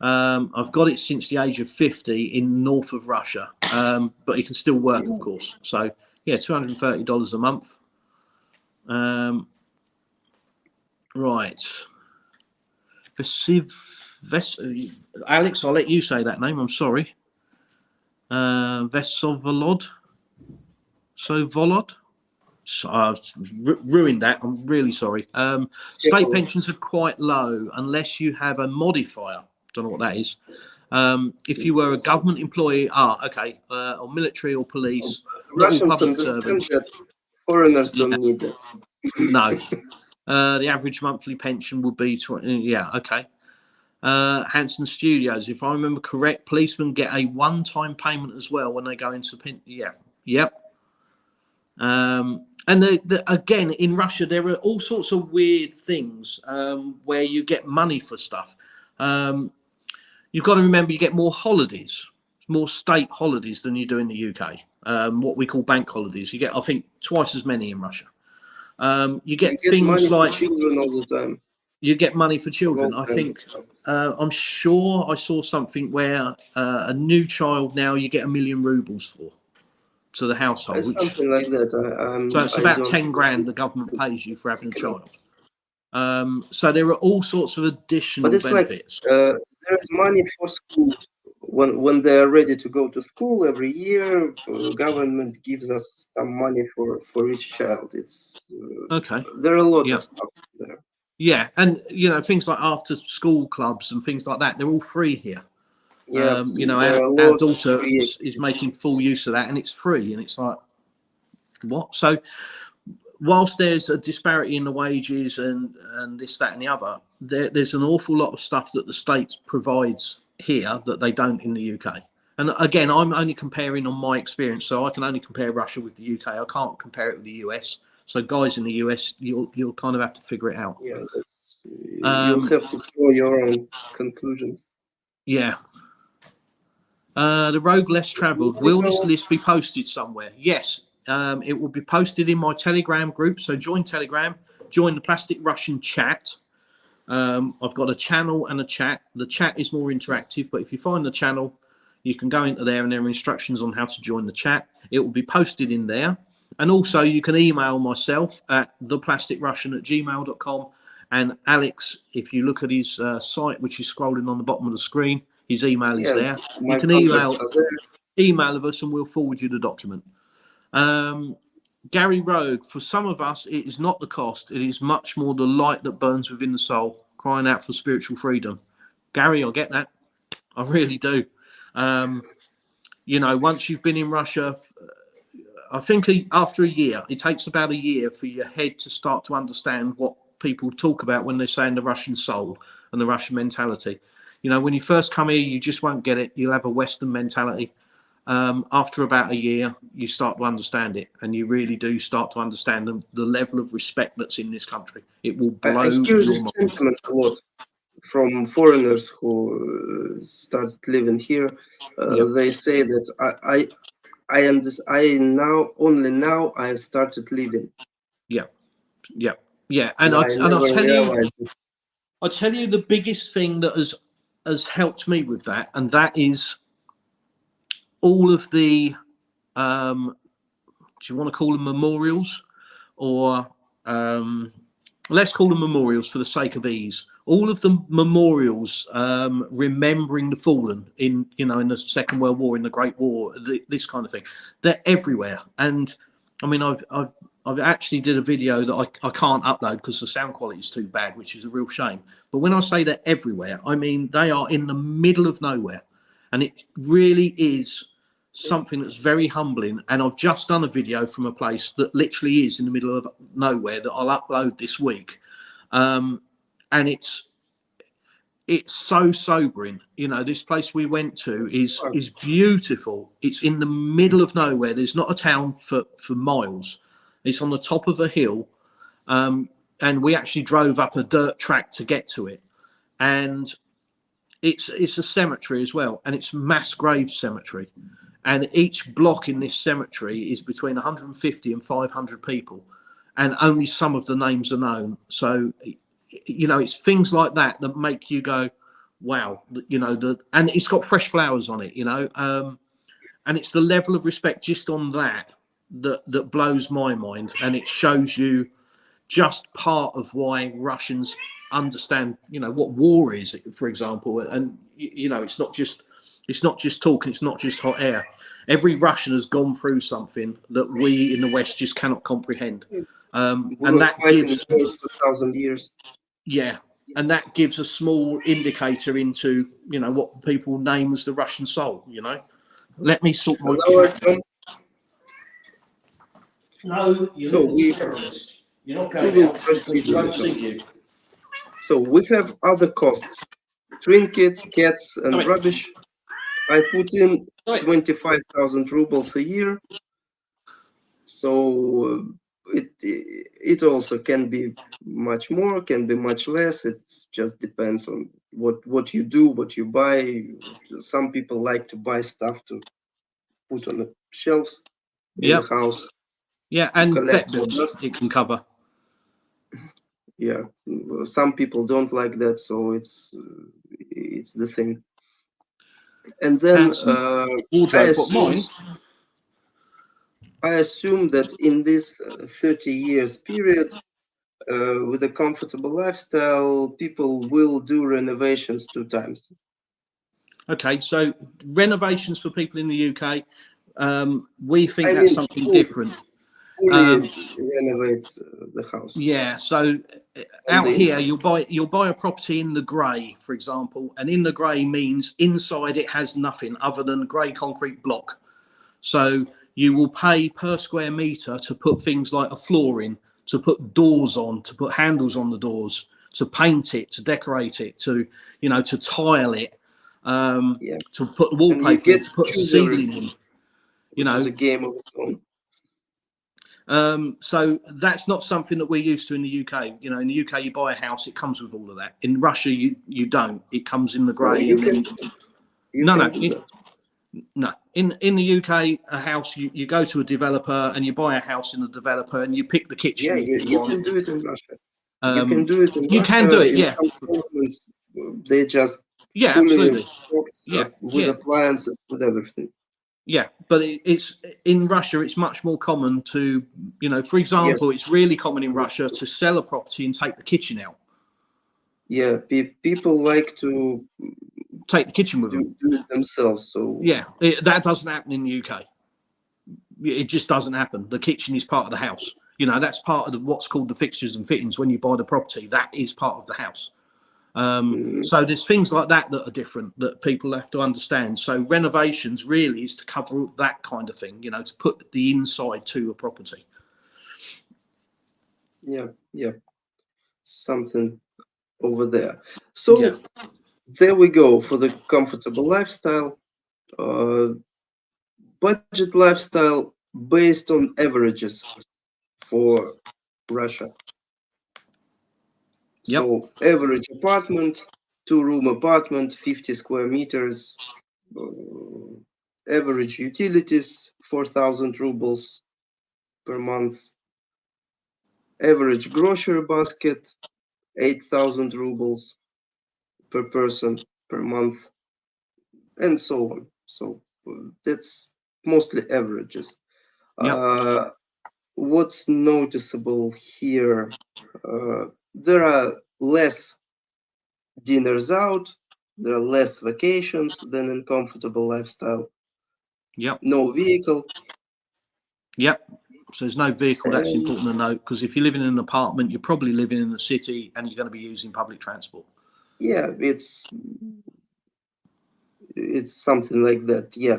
I've got it since the age of 50 in north of Russia, but it can still work, of course. So yeah, $230 a month. Right. Alex, I'll let you say that name. I'm sorry. Vesovolod. So I've ruined that. I'm really sorry. State pensions are quite low unless you have a modifier. Don't know what that is. If you were a government employee, or military or police, Russians not all public servants. That foreigners don't need that. No. The average monthly pension would be 20. Hanson Studios, if I remember correct, policemen get a one-time payment as well when they go into and again, in Russia, there are all sorts of weird things where you get money for stuff. You've got to remember, you get more holidays, more state holidays than you do in the UK. What we call bank holidays. You get, I think, twice as many in Russia. You get things like children all the time. You get money for children. I think I'm sure I saw something where a new child now you get 1 million rubles for. to the household, which something like that. so it's I about don't 10 grand the government pays you for having a child. So there are all sorts of additional But it's benefits. like there's money for school when they're ready to go to school every year. Government gives us some money for each child. It's Okay. there are a lot Yeah. of stuff there. Yeah, and you know, things like after school clubs and things like that, they're all free here. Yeah, You know, there are a our lot of daughter free is making full use of that, and it's free, and it's like, what? So whilst there's a disparity in the wages and this, that, and the other, there's an awful lot of stuff that the States provides here that they don't in the UK. And again, I'm only comparing on my experience, so I can only compare Russia with the UK. I can't compare it with the US. So guys in the US, you'll kind of have to figure it out. Yeah, you'll have to draw your own conclusions. Yeah. The road less travelled. Will this list be posted somewhere? Yes. It will be posted in my Telegram group. So join Telegram, join the Plastic Russian chat. I've got a channel and a chat. The chat is more interactive, but if you find the channel, you can go into there and there are instructions on how to join the chat. It will be posted in there. And also you can email myself at theplasticrussian@gmail.com. And Alex, if you look at his site, which is scrolling on the bottom of the screen, his email is there. You can email of us and we'll forward you the document. Gary Rogue, for some of us, it is not the cost. It is much more the light that burns within the soul, crying out for spiritual freedom. Gary, I get that. I really do. You know, once you've been in Russia, I think after a year, it takes about a year for your head to start to understand what people talk about when they're saying the Russian soul and the Russian mentality. You know, when you first come here, you just won't get it. You'll have a Western mentality. After about a year, you start to understand it, and you really do start to understand the level of respect that's in this country. It will blow I hear your this mind. sentiment a lot from foreigners who started living here. They say that I only now I started living. Yeah, and I never realized it. I'll tell you the biggest thing that has helped me with that, and that is all of the do you want to call them memorials, or let's call them memorials for the sake of ease. All of the memorials remembering the fallen in the Second World War, in the Great War, this kind of thing. They're everywhere, and I mean, I've actually did a video that I can't upload because the sound quality is too bad, which is a real shame. But when I say they're everywhere, I mean they are in the middle of nowhere, and it really is something that's very humbling. And I've just done a video from a place that literally is in the middle of nowhere that I'll upload this week, and it's so sobering. You know, this place we went to is beautiful. It's in the middle of nowhere. There's not a town for miles. It's on the top of a hill, and we actually drove up a dirt track to get to it. And it's a cemetery as well, and it's mass grave cemetery. And each block in this cemetery is between 150 and 500 people, and only some of the names are known. So, you know, it's things like that that make you go, wow, you know, and it's got fresh flowers on it, you know, and it's the level of respect just on that blows my mind. And it shows you just part of why Russians understand, you know, what war is, for example. And, you know, it's not just talking, it's not just hot air. Every Russian has gone through something that we in the West just cannot comprehend. And that gives for 1,000 years. Yeah, and that gives a small indicator into, you know, what people name as the Russian soul. You know, let me sort my. No, you're a terrorist. You're not going out. So we have other costs: trinkets, cats, and rubbish. I put in 25,000 rubles a year. So it also can be much more, can be much less. It just depends on what you do, what you buy. Some people like to buy stuff to put on the shelves in the house. Yeah, and vet bills it can cover. Yeah, some people don't like that, so it's the thing. And then wardrobe, but mine. I assume that in this 30 years period, with a comfortable lifestyle, people will do renovations 2 times. Okay, so renovations for people in the UK, we think I that's mean, something different. fully renovate the house Yeah, so on out the here inside. you'll buy a property in the grey, for example, and in the grey means inside it has nothing other than grey concrete block. So you will pay per square metre to put things like a floor in, to put doors on, to put handles on the doors, to paint it, to decorate it, to tile it, Yeah, to put and you wallpaper in, get to to put a choose ceiling everything, in. You which is know, a game of its own. so that's not something that we're used to in the UK. In the UK, you buy a house, it comes with all of that. In Russia, you don't. It comes in the No, grey, and then you no, can no, do that. no. In the UK, a house you go to a developer and you buy a house in a developer and you pick the Yeah, kitchen that you you can want. do it in Russia. You can do it in You can do Russia. it, In yeah, some developments, they just yeah, fully absolutely, stocked yeah, up with yeah, appliances, with everything. yeah. But it's in Russia. It's much more common to, for Yes, example, it's really common in for Russia to sell a property and take the kitchen out, yeah, people like to take the kitchen with them. do it themselves. So Yeah, that doesn't happen in the UK. It just doesn't happen. The kitchen is part of the house. That's part of what's called the fixtures and fittings. When you buy the property, that is part of the house. mm, So there's things like that that are different that people have to understand. So renovations really is to cover that kind of thing, to put the inside to a property. yeah, yeah, something over there. Yeah. So there we go for the comfortable lifestyle, uh, budget lifestyle based on averages for Russia. Yep. So average apartment, 2-room apartment, 50 square meters, average utilities, 4,000 rubles per month, average grocery basket, 8,000 rubles per person per month, and so on. So that's mostly averages. Yep. Uh, what's noticeable here? There are less dinners out, there are less vacations than in comfortable lifestyle. Yep. No vehicle. Yep. So there's no vehicle. That's And important to note, because if you're living in an apartment, you're probably living in the city and you're going to be using public transport. yeah, it's something like that. Yeah.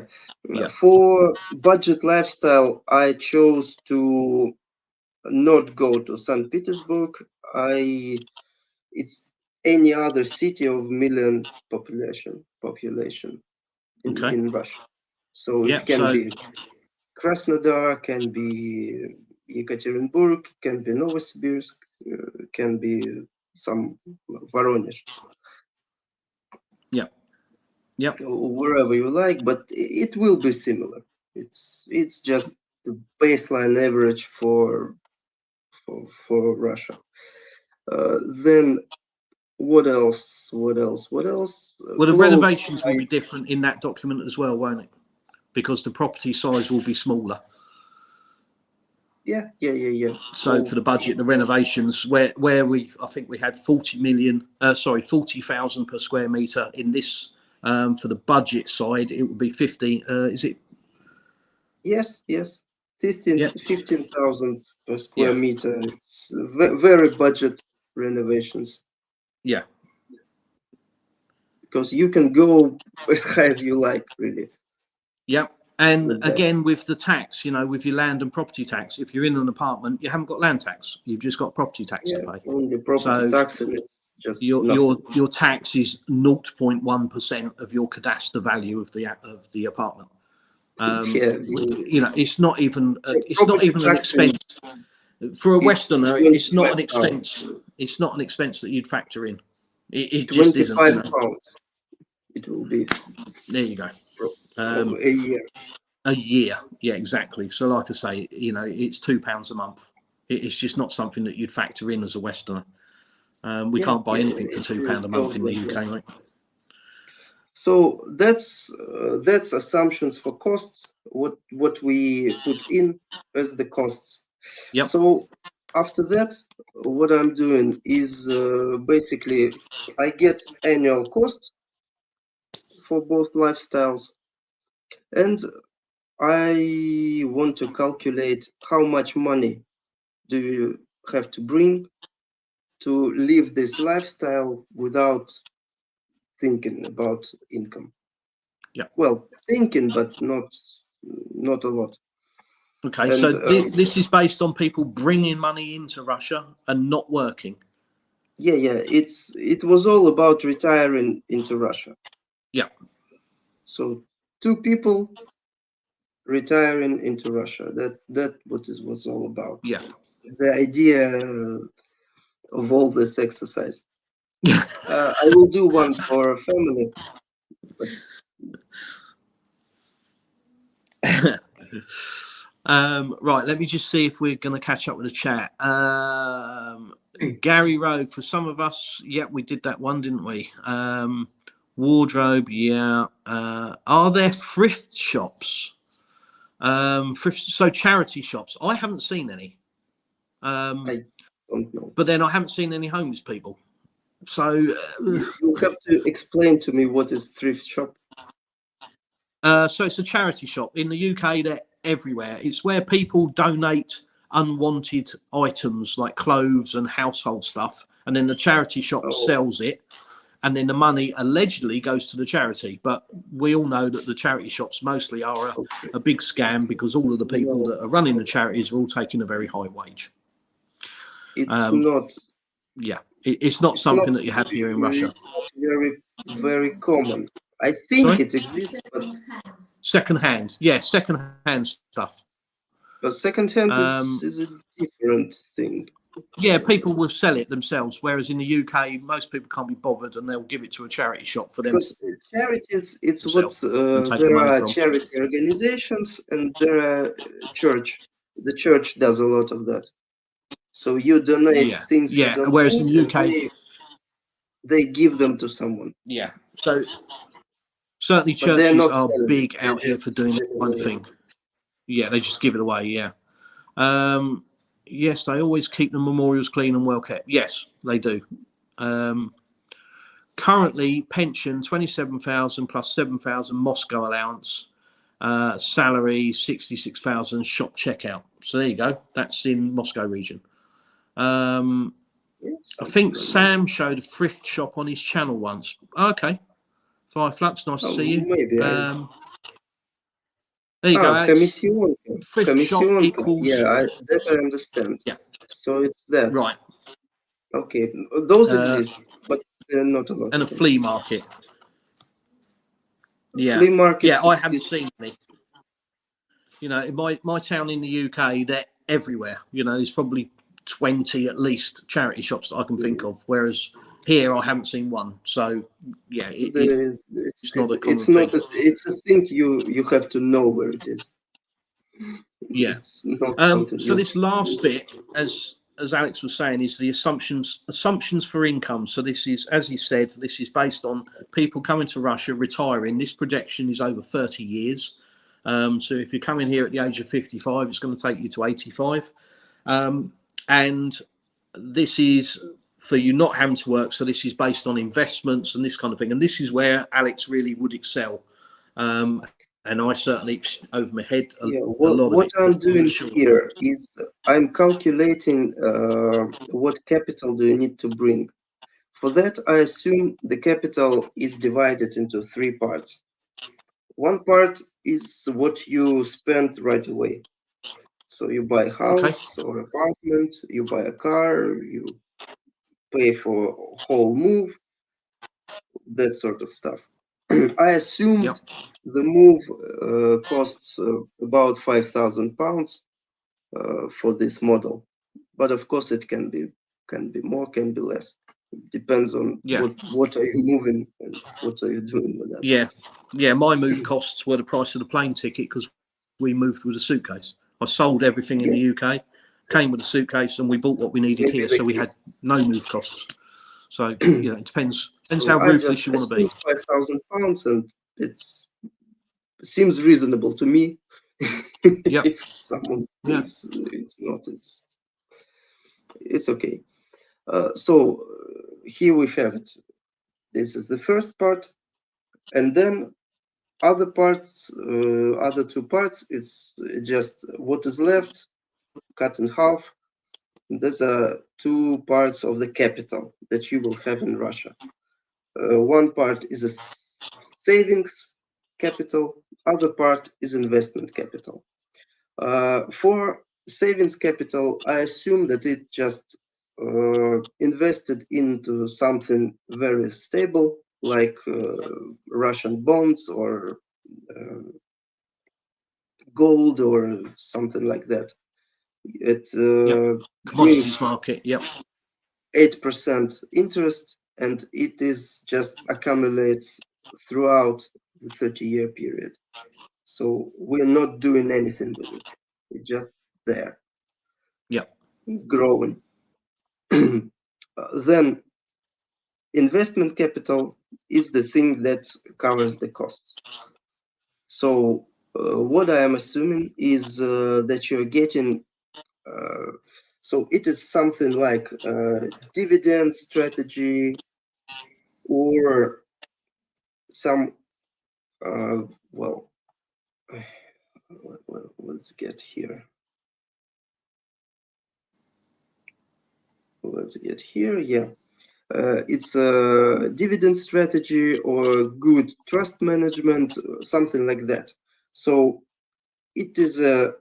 Yeah. For budget lifestyle, I chose to not go to St. Petersburg. I It's any other city of million population Okay. in Russia. So it Yep. can So be Krasnodar, can be Yekaterinburg, can be Novosibirsk, can be some Voronezh, yep. Yep. wherever you like, but it will be similar. It's just the baseline average for Russia. Then what else? What else? What else? Well, the Clothes. renovations will be different in that document as well, won't it? Because the property size will be smaller. Yeah. So for the budget, the renovations, where I think we had 40,000 per square metre in this. For the budget side, it would be 50. Is it? Yes. 15 Yeah, 15,000 per yeah, square meter. It's very budget renovations yeah, because you can go as high as you like, really, yeah. And with that. again, with the tax, with your land and property tax, if you're in an apartment, you haven't got land tax. You've just got property tax to Yeah, pay. only property So tax, and it's just your your nothing. your tax is 0.1% of your cadastre value of the apartment. Yeah, It's not even property an tax in expense for a is Westerner. It's not an 25 pounds. expense. It's not an expense that you'd factor in. It just isn't. 25 pounds it will be There you go. for a year. A year, yeah, exactly. So, like I say, it's £2 a month. It's just not something that you'd factor in as a Westerner. We can't buy anything for It £2 a month goes in like the that. UK, right? So that's assumptions for costs. what we put in as the costs. Yep. So after that, what I'm doing is basically I get annual cost for both lifestyles, and I want to calculate how much money do you have to bring to live this lifestyle without thinking about income. Yeah. Well, thinking, but not a lot. Okay, And so this is based on people bringing money into Russia and not working. yeah, it was all about retiring into Russia. Yeah. So 2 people retiring into Russia. That what it was all about. Yeah. The idea of all this exercise. I will do one for a family, but Right, let me just see if we're going to catch up with the chat. Gary Road, for some of us, yeah, we did that one, didn't we? Wardrobe, yeah. Are there thrift shops? So charity shops. I haven't seen any. I don't know. But then I haven't seen any homeless people. So You have to explain to me what is thrift shop. so it's a charity shop. In the UK, they're everywhere. It's where people donate unwanted items like clothes and household stuff, and then the charity shop sells it, and then the money allegedly goes to the charity. But we all know that the charity shops mostly are a big scam, because all of the people that are running the charities are all taking a very high wage. It's not. Yeah, it's not something that you have here in Russia. It's not very common. I think it exists, but second-hand, yeah, second-hand stuff. second-hand is a different thing. Yeah, people will sell it themselves, whereas in the UK, most people can't be bothered, and they'll give it to a charity shop for them. Because charities, it's sell what and take the there money are from. charity organizations and there are church. The church does a lot of that. So you donate things you don't whereas need, in the and UK, they give them to someone. yeah. So certainly But they're churches not are selling big it. They're out here for just doing that giving one away. thing. Yeah, they just give it away. Yeah. Yes, they always keep the memorials clean and well kept. Yes, they do. Currently, pension 27,000 plus 7,000 Moscow allowance, salary 66,000 shop checkout. So there you go. That's in Moscow region. I think Sam showed a thrift shop on his channel once. Okay, Fireflux, nice to see you. Maybe. There you go, Alex. Thrift shop equals. Yeah, that I understand. Yeah. So it's that. Right. Okay, those exist, but they're not a lot. And a flea market. Yeah. Flea markets. Yeah, I haven't seen any. You know, in my town in the UK, they're everywhere. You know, there's probably 20 at least charity shops that I can think of, whereas here I haven't seen one. So yeah, it's not a common thing. It's a thing you have to know where it is. Yeah. It's not something so this last bit, as Alex was saying, is the assumptions for income. So this is, as he said, this is based on people coming to Russia, retiring. This projection is over 30 years. So if you're coming here at the age of 55, it's going to take you to 85. And this is for you not having to work. So this is based on investments and this kind of thing. And this is where Alex really would excel. And I certainly, over my head, a lot what of it. I'm doing here is I'm calculating what capital do you need to bring. For that, I assume the capital is divided into 3 parts. One part is what you spend right away. So you buy a house or apartment, you buy a car, you pay for a whole move, that sort of stuff. I assumed the move costs about £5,000 for this model, but of course it can be more, can be less. It depends on what are you moving and what are you doing with that. Yeah. My move costs were the price of the plane ticket because we moved with a suitcase. I sold everything in the UK, came with a suitcase, and we bought what we needed here, so we had no move costs. So it depends how ruthless you want to be. £5,000, and it seems reasonable to me. Yeah. If someone Yeah. thinks it's not, it's okay. So here we have it. This is the first part, and then other parts, other two parts is just what is left, cut in half. These are two parts of the capital that you will have in Russia. One part is a savings capital, other part is investment capital. For savings capital, I assume that it just invested into something very stable, like Russian bonds or gold or something like that. It Yeah. brings Commodities market. Yep. 8% interest, and it is just accumulates throughout the 30-year period. So we're not doing anything with it. It's just there, Yep. growing. Then investment capital is the thing that covers the costs. So what I am assuming is that you're getting, so it is something like dividend strategy or some, well, let's get here. Let's get here, yeah. It's a dividend strategy or good trust management, something like that. So it is a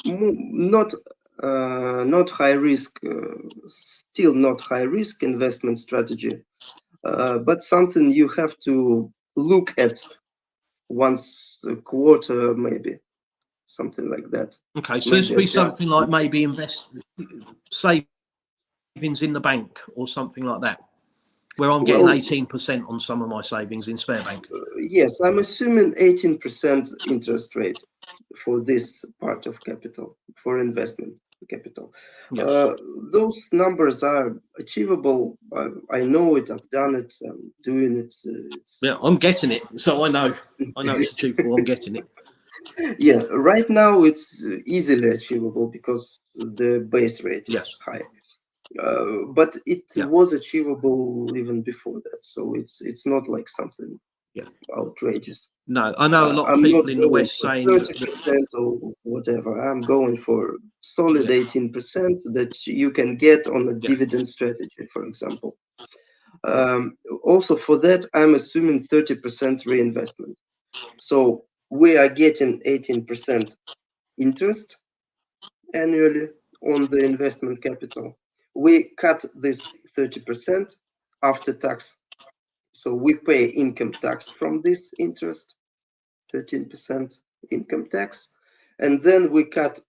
not not high risk, still not high risk investment strategy, but something you have to look at once a quarter, maybe something like that. Okay. So this Maybe would be something adjust. like maybe savings in the bank or something like that, where I'm getting Well, 18% on some of my savings in Sparebank. yes, I'm assuming 18% interest rate for this part of capital, for investment capital. Yeah. Those numbers are achievable. I know it. I've done it. I'm doing it. Yeah. I'm getting it. So I know it's achievable. I'm getting it. Yeah, right now it's easily achievable because the base rate is Yes. high. But it Yeah. was achievable even before that, so it's not like something Yeah. outrageous. No, I know a lot of I'm not people in the going West for saying that 30% or whatever. I'm going for solid yeah. 18% that you can get on a Yeah. dividend strategy, for example. Also, for that, I'm assuming 30% reinvestment. So we are getting 18% interest annually on the investment capital. We cut this 30% after tax. So we pay income tax from this interest, 13% income tax, and then we cut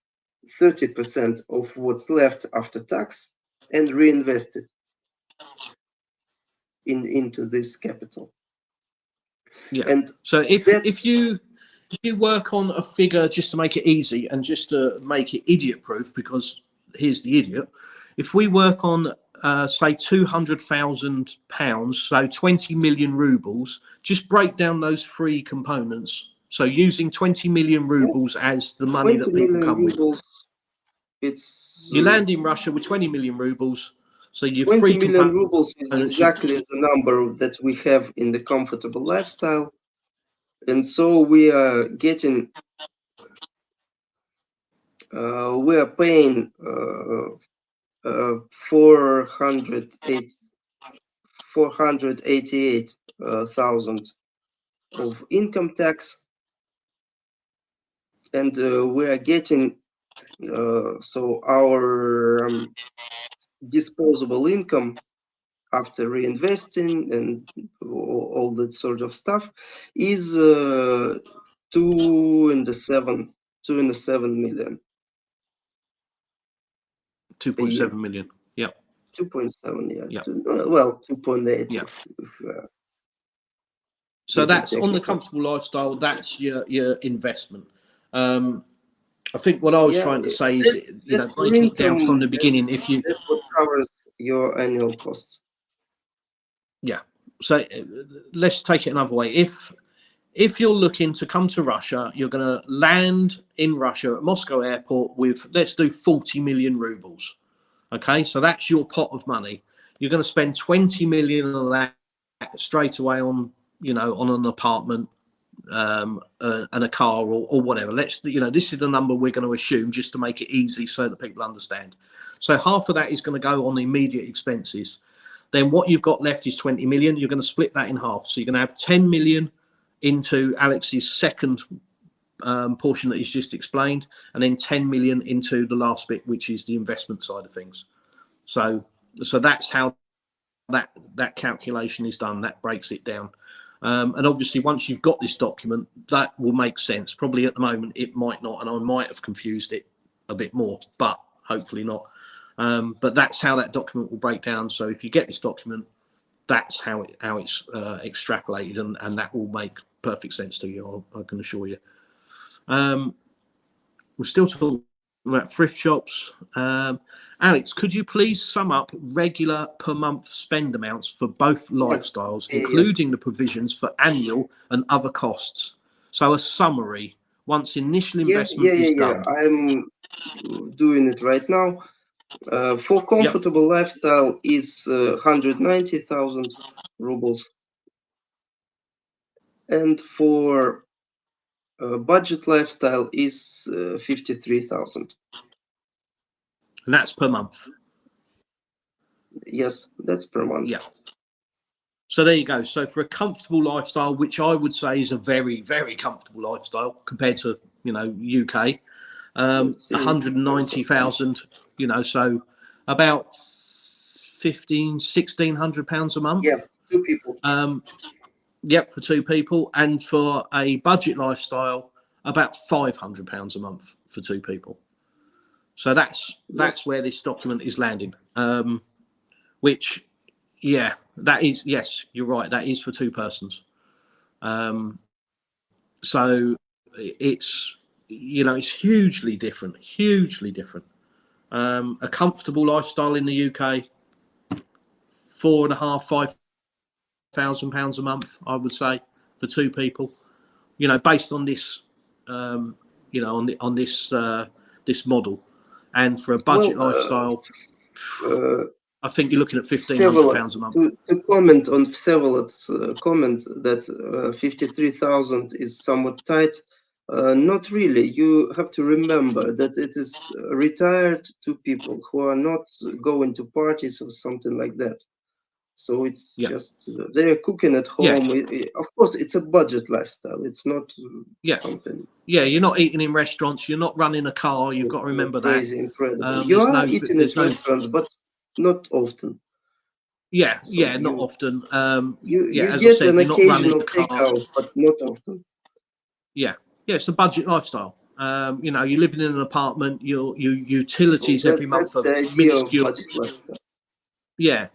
30% of what's left after tax and reinvest it into this capital. Yeah. And So that if you work on a figure just to make it easy and just to make it idiot proof, because here's the idiot. If we work on say £200,000, so 20 million rubles, just break down those three components. So using 20 million rubles as the money 20 that people million come with. rubles, it's You land in Russia with 20 million rubles. So your 20 three million components. rubles is exactly the number that we have in the comfortable lifestyle. And so we are getting, we are paying 488,000 of income tax, and we are getting, so our disposable income after reinvesting and all that sort of stuff is 2.7 million 2.7 million. Yeah. 2.7, yeah. Yeah. Well, 2.8 Yeah. if So to be that's on the technical. comfortable lifestyle. That's your investment. I think what I was Yeah, trying to say is, that's your breaking it down from income. the beginning. If you, That's what covers your annual costs. yeah. So let's take it another way. if you're looking to come to Russia, you're going to land in Russia at Moscow airport with, let's do 40 million rubles. Okay, so that's your pot of money. You're going to spend 20 million of that straight away on, on an apartment, and a car or whatever. Let's, this is the number we're going to assume just to make it easy so that people understand. So half of that is going to go on immediate expenses. Then what you've got left is 20 million. You're going to split that in half. So you're going to have 10 million into Alex's second portion that he's just explained, and then 10 million into the last bit, which is the investment side of things. So that's how that calculation is done. That breaks it down. And obviously, once you've got this document, that will make sense. Probably at the moment, it might not, and I might have confused it a bit more, but hopefully not. But that's how that document will break down. So if you get this document, that's how it's extrapolated, and that will make perfect sense to you, I can assure you. We're still talking about thrift shops. Alex, could you please sum up regular per month spend amounts for both lifestyles, including the provisions for annual and other costs? So a summary once initial investment is done. I'm doing it right now. For comfortable lifestyle is 190,000 rubles, and for budget lifestyle is 53,000. And that's per month. Yes, that's per month. Yeah. So there you go. So for a comfortable lifestyle, which I would say is a very, very comfortable lifestyle compared to, UK, 190,000, so about £1,600 a month. Yeah, 2 people. Yep, for 2 people. And for a budget lifestyle, about £500 a month for 2 people. So that's where this document is landing. Which, that is, yes, you're right. That is for 2 persons. So it's, it's hugely different. A comfortable lifestyle in the UK, £4,500–5,000 a month, I would say, for 2 people. Based on this, on this model, and for a budget lifestyle, I think you're looking at £1,500 a month. To comment on Vsevolod's comment that 53,000 is somewhat tight. Not really. You have to remember that it is retired 2 people who are not going to parties or something like that. So it's just they're cooking at home. Of course, it's a budget lifestyle. It's not something. Yeah, you're not eating in restaurants. You're not running a car. You've got to remember crazy, that. Incredible. You are eating at restaurants, but not often. Not often. You get an occasional takeout, but not often. Yeah, it's a budget lifestyle. You're living in an apartment. Your utilities every month are the idea minuscule. Of budget lifestyle. Yeah,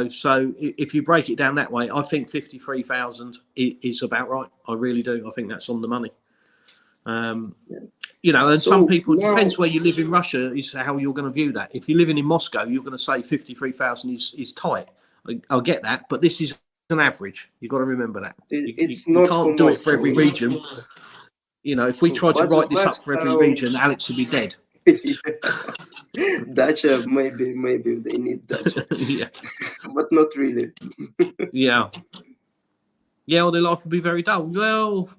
so if you break it down that way, I think 53,000 is about right. I really do. I think that's on the money. And so some people, it depends where you live in Russia, is how you're going to view that. If you're living in Moscow, you're going to say 53,000 is tight. I'll get that, but this is an average. You've got to remember that. You can't do it for every region. If we tried to write this up for every region, Alex would be dead. Dacha, maybe they need dacha. But not really. Or their life would be very dull. Well,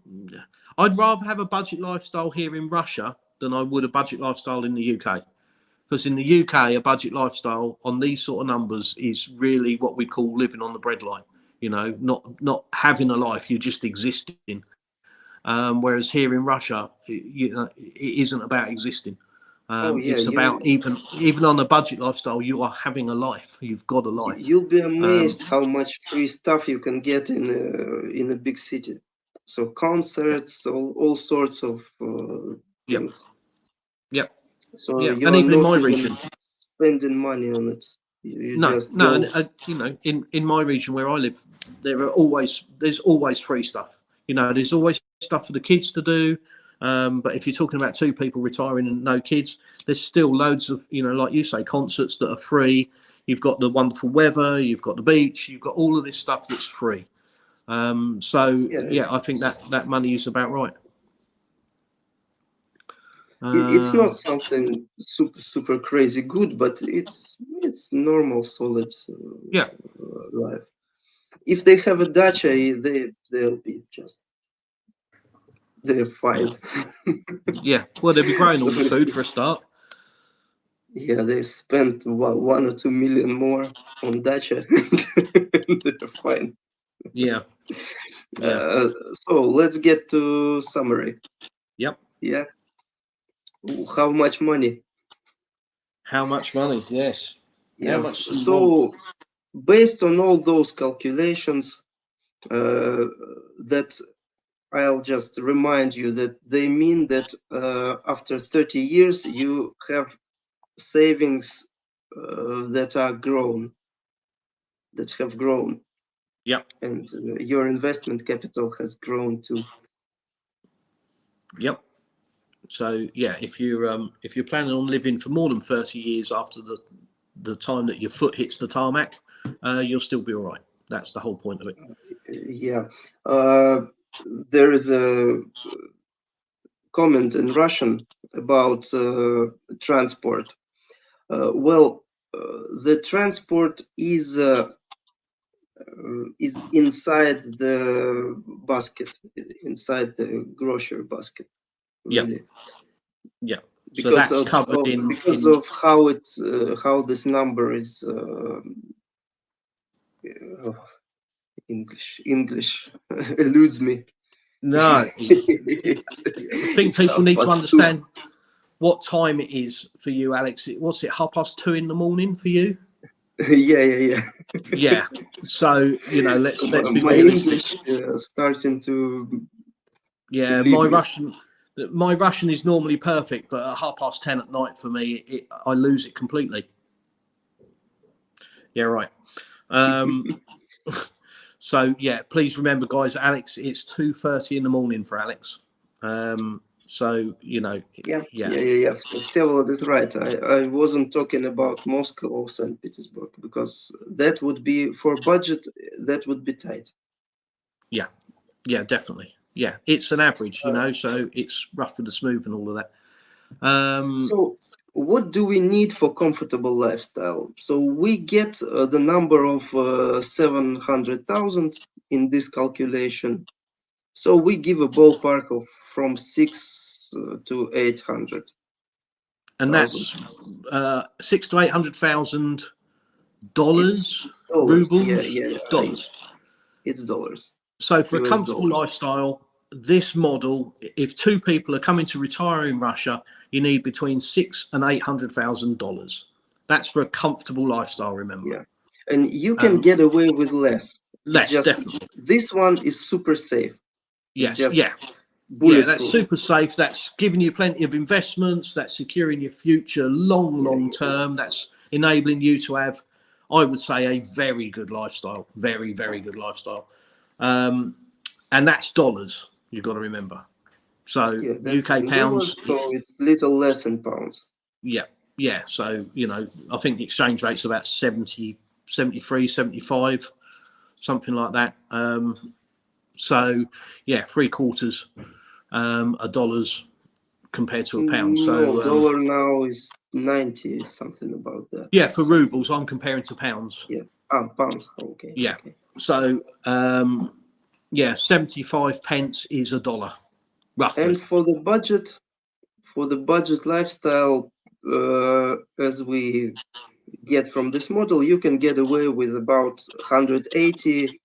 I'd rather have a budget lifestyle here in Russia than I would a budget lifestyle in the UK. Because in the UK, a budget lifestyle on these sort of numbers is really what we call living on the breadline. Not having a life, you're just existing. Whereas here in Russia, it isn't about existing. It's about even on a budget lifestyle, you are having a life. You've got a life. You'll be amazed how much free stuff you can get in a big city. So concerts, all sorts of things. So you're and even not in my region, spending money on it. In my region where I live, there's always free stuff. There's always stuff for the kids to do. But if you're talking about 2 people retiring and no kids, there's still loads of, like you say, concerts that are free. You've got the wonderful weather, you've got the beach, you've got all of this stuff that's free. So Yeah, I think that money is about right. it's not something super crazy good, but it's normal solid Yeah, life. If they have a dacha, they'll be just they're fine. yeah. Well, they'll be growing all the food for a start. Yeah, they spent 1 or 2 million more on dacha, and they're fine. Yeah, yeah. So let's get to summary. Yep. Yeah, how much money? How much money? Yes. How Yeah, much do you want? so based on all those calculations, that I'll just remind you that they mean that after 30 years you have savings that have grown, Yep. and your investment capital has grown too. Yep. So yeah, if you're planning on living for more than 30 years after the time that your foot hits the tarmac, you'll still be all right. That's the whole point of it. Yeah, uh, there is a comment in Russian about transport. Well, the transport is inside the basket, inside the grocery basket, Yeah. really, Yeah. So because that's covered because in of how it's how this number is oh, English eludes me. no. it's, I think it's people half need to past two. understand what time it is for you, Alex. What's it? 2:30 in the morning for you? Yeah. Yeah. So So let's be my realistic. English starting to Yeah, leave me. my Russian is normally perfect, but at 10:30 at night for me, I lose it completely. Yeah, right. Um, so yeah, please remember, guys. Alex, it's 2:30 in the morning for Alex. So yeah, Yeah. Всеволod is right. I wasn't talking about Moscow or St. Petersburg because that would be for budget. That would be tight. yeah, yeah, definitely. Yeah, it's an average, so it's rough with the smooth and all of that. So, what do we need for comfortable lifestyle? So we get the number of 700,000 in this calculation. So we give a ballpark of from 6 to 800,000. and that's 600,000 to $800,000, It's dollars. rubles, dollars. It's dollars. So for a US comfortable dollars. lifestyle, this model, if two people are coming to retire in Russia, you need between $600,000 and $800,000. That's for a comfortable lifestyle. Remember, Yeah. And you can get away with less. It less just definitely. this one is super safe. It's Yes, just yeah, yeah. That's bulletproof. super safe. That's giving you plenty of investments. That's securing your future long Yeah. term. That's enabling you to have, I would say, a very good lifestyle. Very good lifestyle. And that's dollars. You've got to remember. So Yeah, that's UK in dollars, pounds, so it's little less in pounds. yeah. So I think the exchange rate's about 70, 73, 75, something like that. So yeah, three-quarters are dollars compared to a pound. No, So dollar now is 90 something about that. yeah, for Something. rubles, I'm comparing to pounds. Yeah. Ah, pounds. Okay. Yeah. So yeah, 75 pence is a dollar, And roughly. for the budget lifestyle, as we get from this model, you can get away with about 180,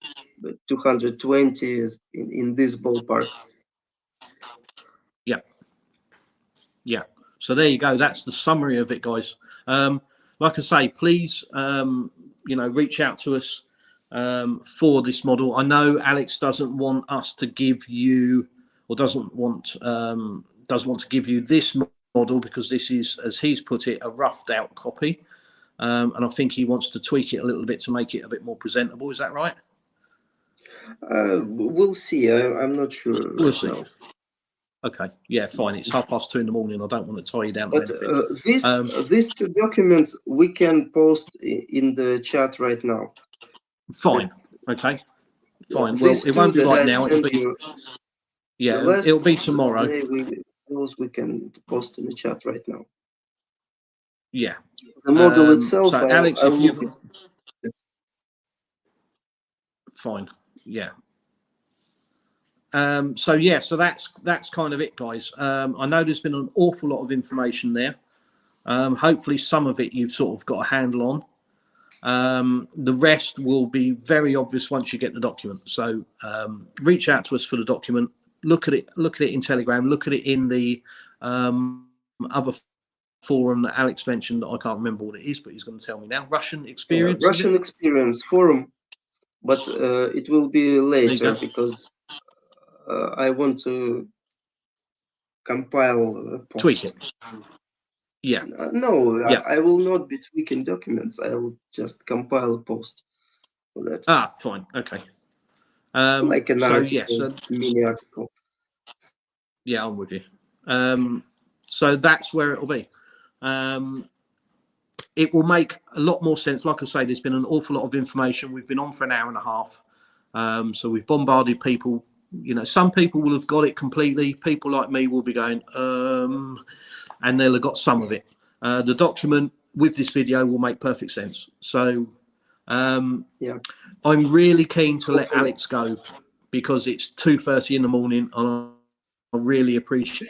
220 in this ballpark. Yeah. Yeah. So there you go. That's the summary of it, guys. Like I say, please, reach out to us for this model. I know Alex doesn't want us to give you, or doesn't want to give you this model because this is, as he's put it, a roughed out copy. And I think he wants to tweak it a little bit to make it a bit more presentable. Is that right? We'll see. I'm not sure We'll right see. now. Okay. Yeah, fine. It's 2:30 in the morning. I don't want to tie you down to But anything. these two documents we can post in the chat right now. Fine. Okay. Fine. Well, These it two won't be that right I now. It'll sent be, you, yeah, the last, it'll be tomorrow. those we can post in the chat right now. Yeah. The model itself, So Alex, I'll if look you, at it. fine. Yeah. So yeah, so that's kind of it, guys. I know there's been an awful lot of information there. Hopefully some of it you've sort of got a handle on. The rest will be very obvious once you get the document. So reach out to us for the document. Look at it in Telegram. Look at it in the other forum that Alex mentioned. That I can't remember what it is, but he's going to tell me now. Russian Experience. Russian Experience forum, but it will be later because I want to compile a post. Tweak it. Yeah. No, Yeah. I will not be tweaking documents. I will just compile a post for that. Ah, fine. Okay. Like an so article, yes, mini article. Yeah, I'm with you. So that's where it'll be. It will make a lot more sense. Like I say, there's been an awful lot of information. We've been on for an hour and a half. So we've bombarded people. You know, some people will have got it completely. People like me will be going, and they'll have got some of it. The document with this video will make perfect sense. So Yeah, I'm really keen to let hopefully. Alex go because it's 2:30 in the morning, and I really appreciate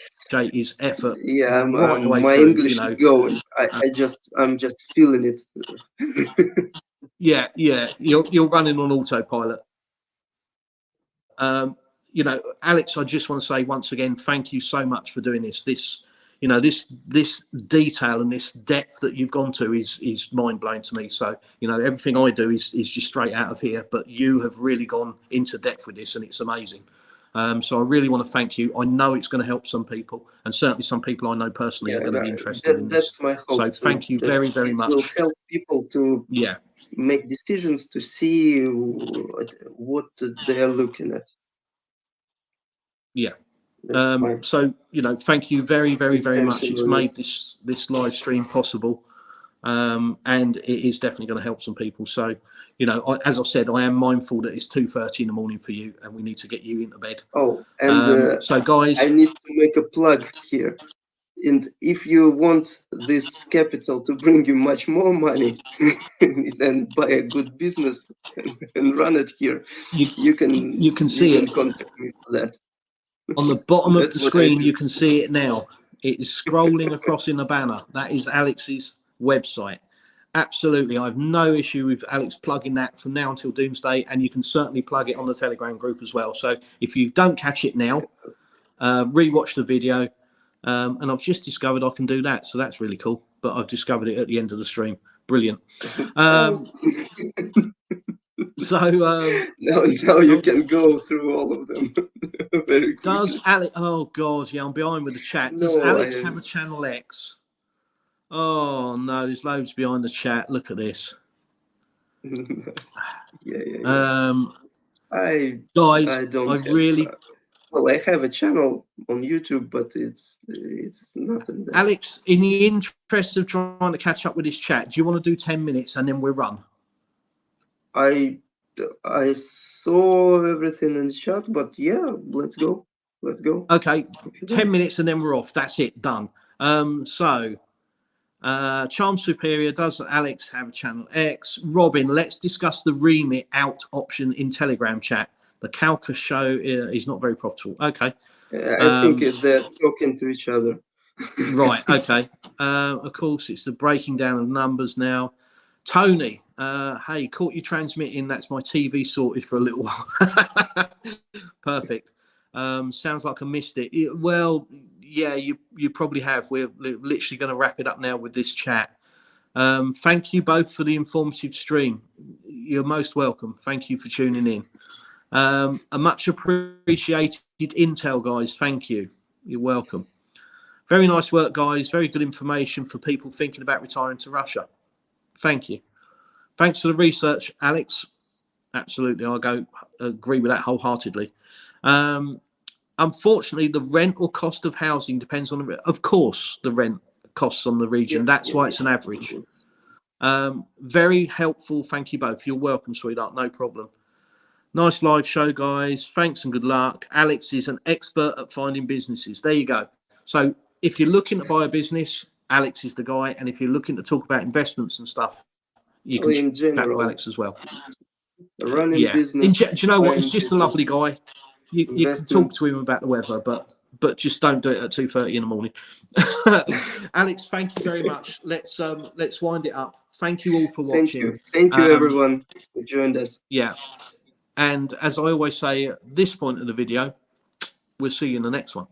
his effort. Yeah, right the way my through. English is going. I'm just feeling it. Yeah, you're running on autopilot. You know, Alex, I just want to say once again, thank you so much for doing this. This detail and this depth that you've gone to is mind blowing to me. So, you know, everything I do is just straight out of here, but you have really gone into depth with this, and it's amazing. So I really want to thank you. I know it's going to help some people, and certainly some people I know personally are going to be interested in this. That's my hope. So thank you very, very much. It will help people to make decisions, to see what they are looking at. Yeah. So, you know, thank you very, very, very much. It's made this live stream possible, and it is definitely going to help some people. So, you know, as I said, I am mindful that it's 2:30 in the morning for you, and we need to get you into bed. Oh, and so guys, I need to make a plug here. And if you want this capital to bring you much more money and buy a good business and run it here, you can see it. Contact me for that. On the bottom of the screen, you can see it now. It is scrolling across in the banner. That is Alex's website. Absolutely. I have no issue with Alex plugging that from now until doomsday, and you can certainly plug it on the Telegram group as well. So if you don't catch it now, rewatch the video. And I've just discovered I can do that. So that's really cool. But I've discovered it at the end of the stream. Brilliant. So now you can go through all of them very quickly. Does Alex? Oh God, yeah, I'm behind with the chat. Does Alex have a channel X? Oh no, there's loads behind the chat. Look at this. Yeah. I don't really. Well, I have a channel on YouTube, but it's nothing there. Alex, in the interest of trying to catch up with this chat, do you want to do 10 minutes and then we'll run? I saw everything in the chat, but yeah, let's go. Okay, 10 minutes and then we're off. That's it, done. Charm Superior, does Alex have a channel X? Robin, let's discuss the remit out option in Telegram chat. The Calca show is not very profitable. Okay. I think they're talking to each other. Right, okay. Of course, it's the breaking down of numbers now. Tony, hey, caught you transmitting. That's my TV sorted for a little while. Perfect. Sounds like I missed it. Well, yeah, you probably have. We're literally going to wrap it up now with this chat. Thank you both for the informative stream. You're most welcome. Thank you for tuning in. A much appreciated intel, guys. Thank you. You're welcome. Very nice work, guys. Very good information for people thinking about retiring to Russia. Thank you. Thanks for the research, Alex. Absolutely, I agree with that wholeheartedly. Unfortunately, the rent or cost of housing depends on of course, the rent costs on the region. That's why it's an average. Very helpful. Thank you both. You're welcome, sweetheart. No problem. Nice live show, guys. Thanks and good luck. Alex is an expert at finding businesses. There you go. So if you're looking to buy a business, Alex is the guy. And if you're looking to talk about investments and stuff, you can in chat with general, Alex as well. running Yeah. business. Do you know what? He's buying just a business, lovely guy. You can investment. talk to him about the weather, but just don't do it at 2:30 in the morning. Alex, thank you very much. Let's wind it up. Thank you all for watching. Thank you everyone who joined us. Yeah. And as I always say at this point of the video, we'll see you in the next one.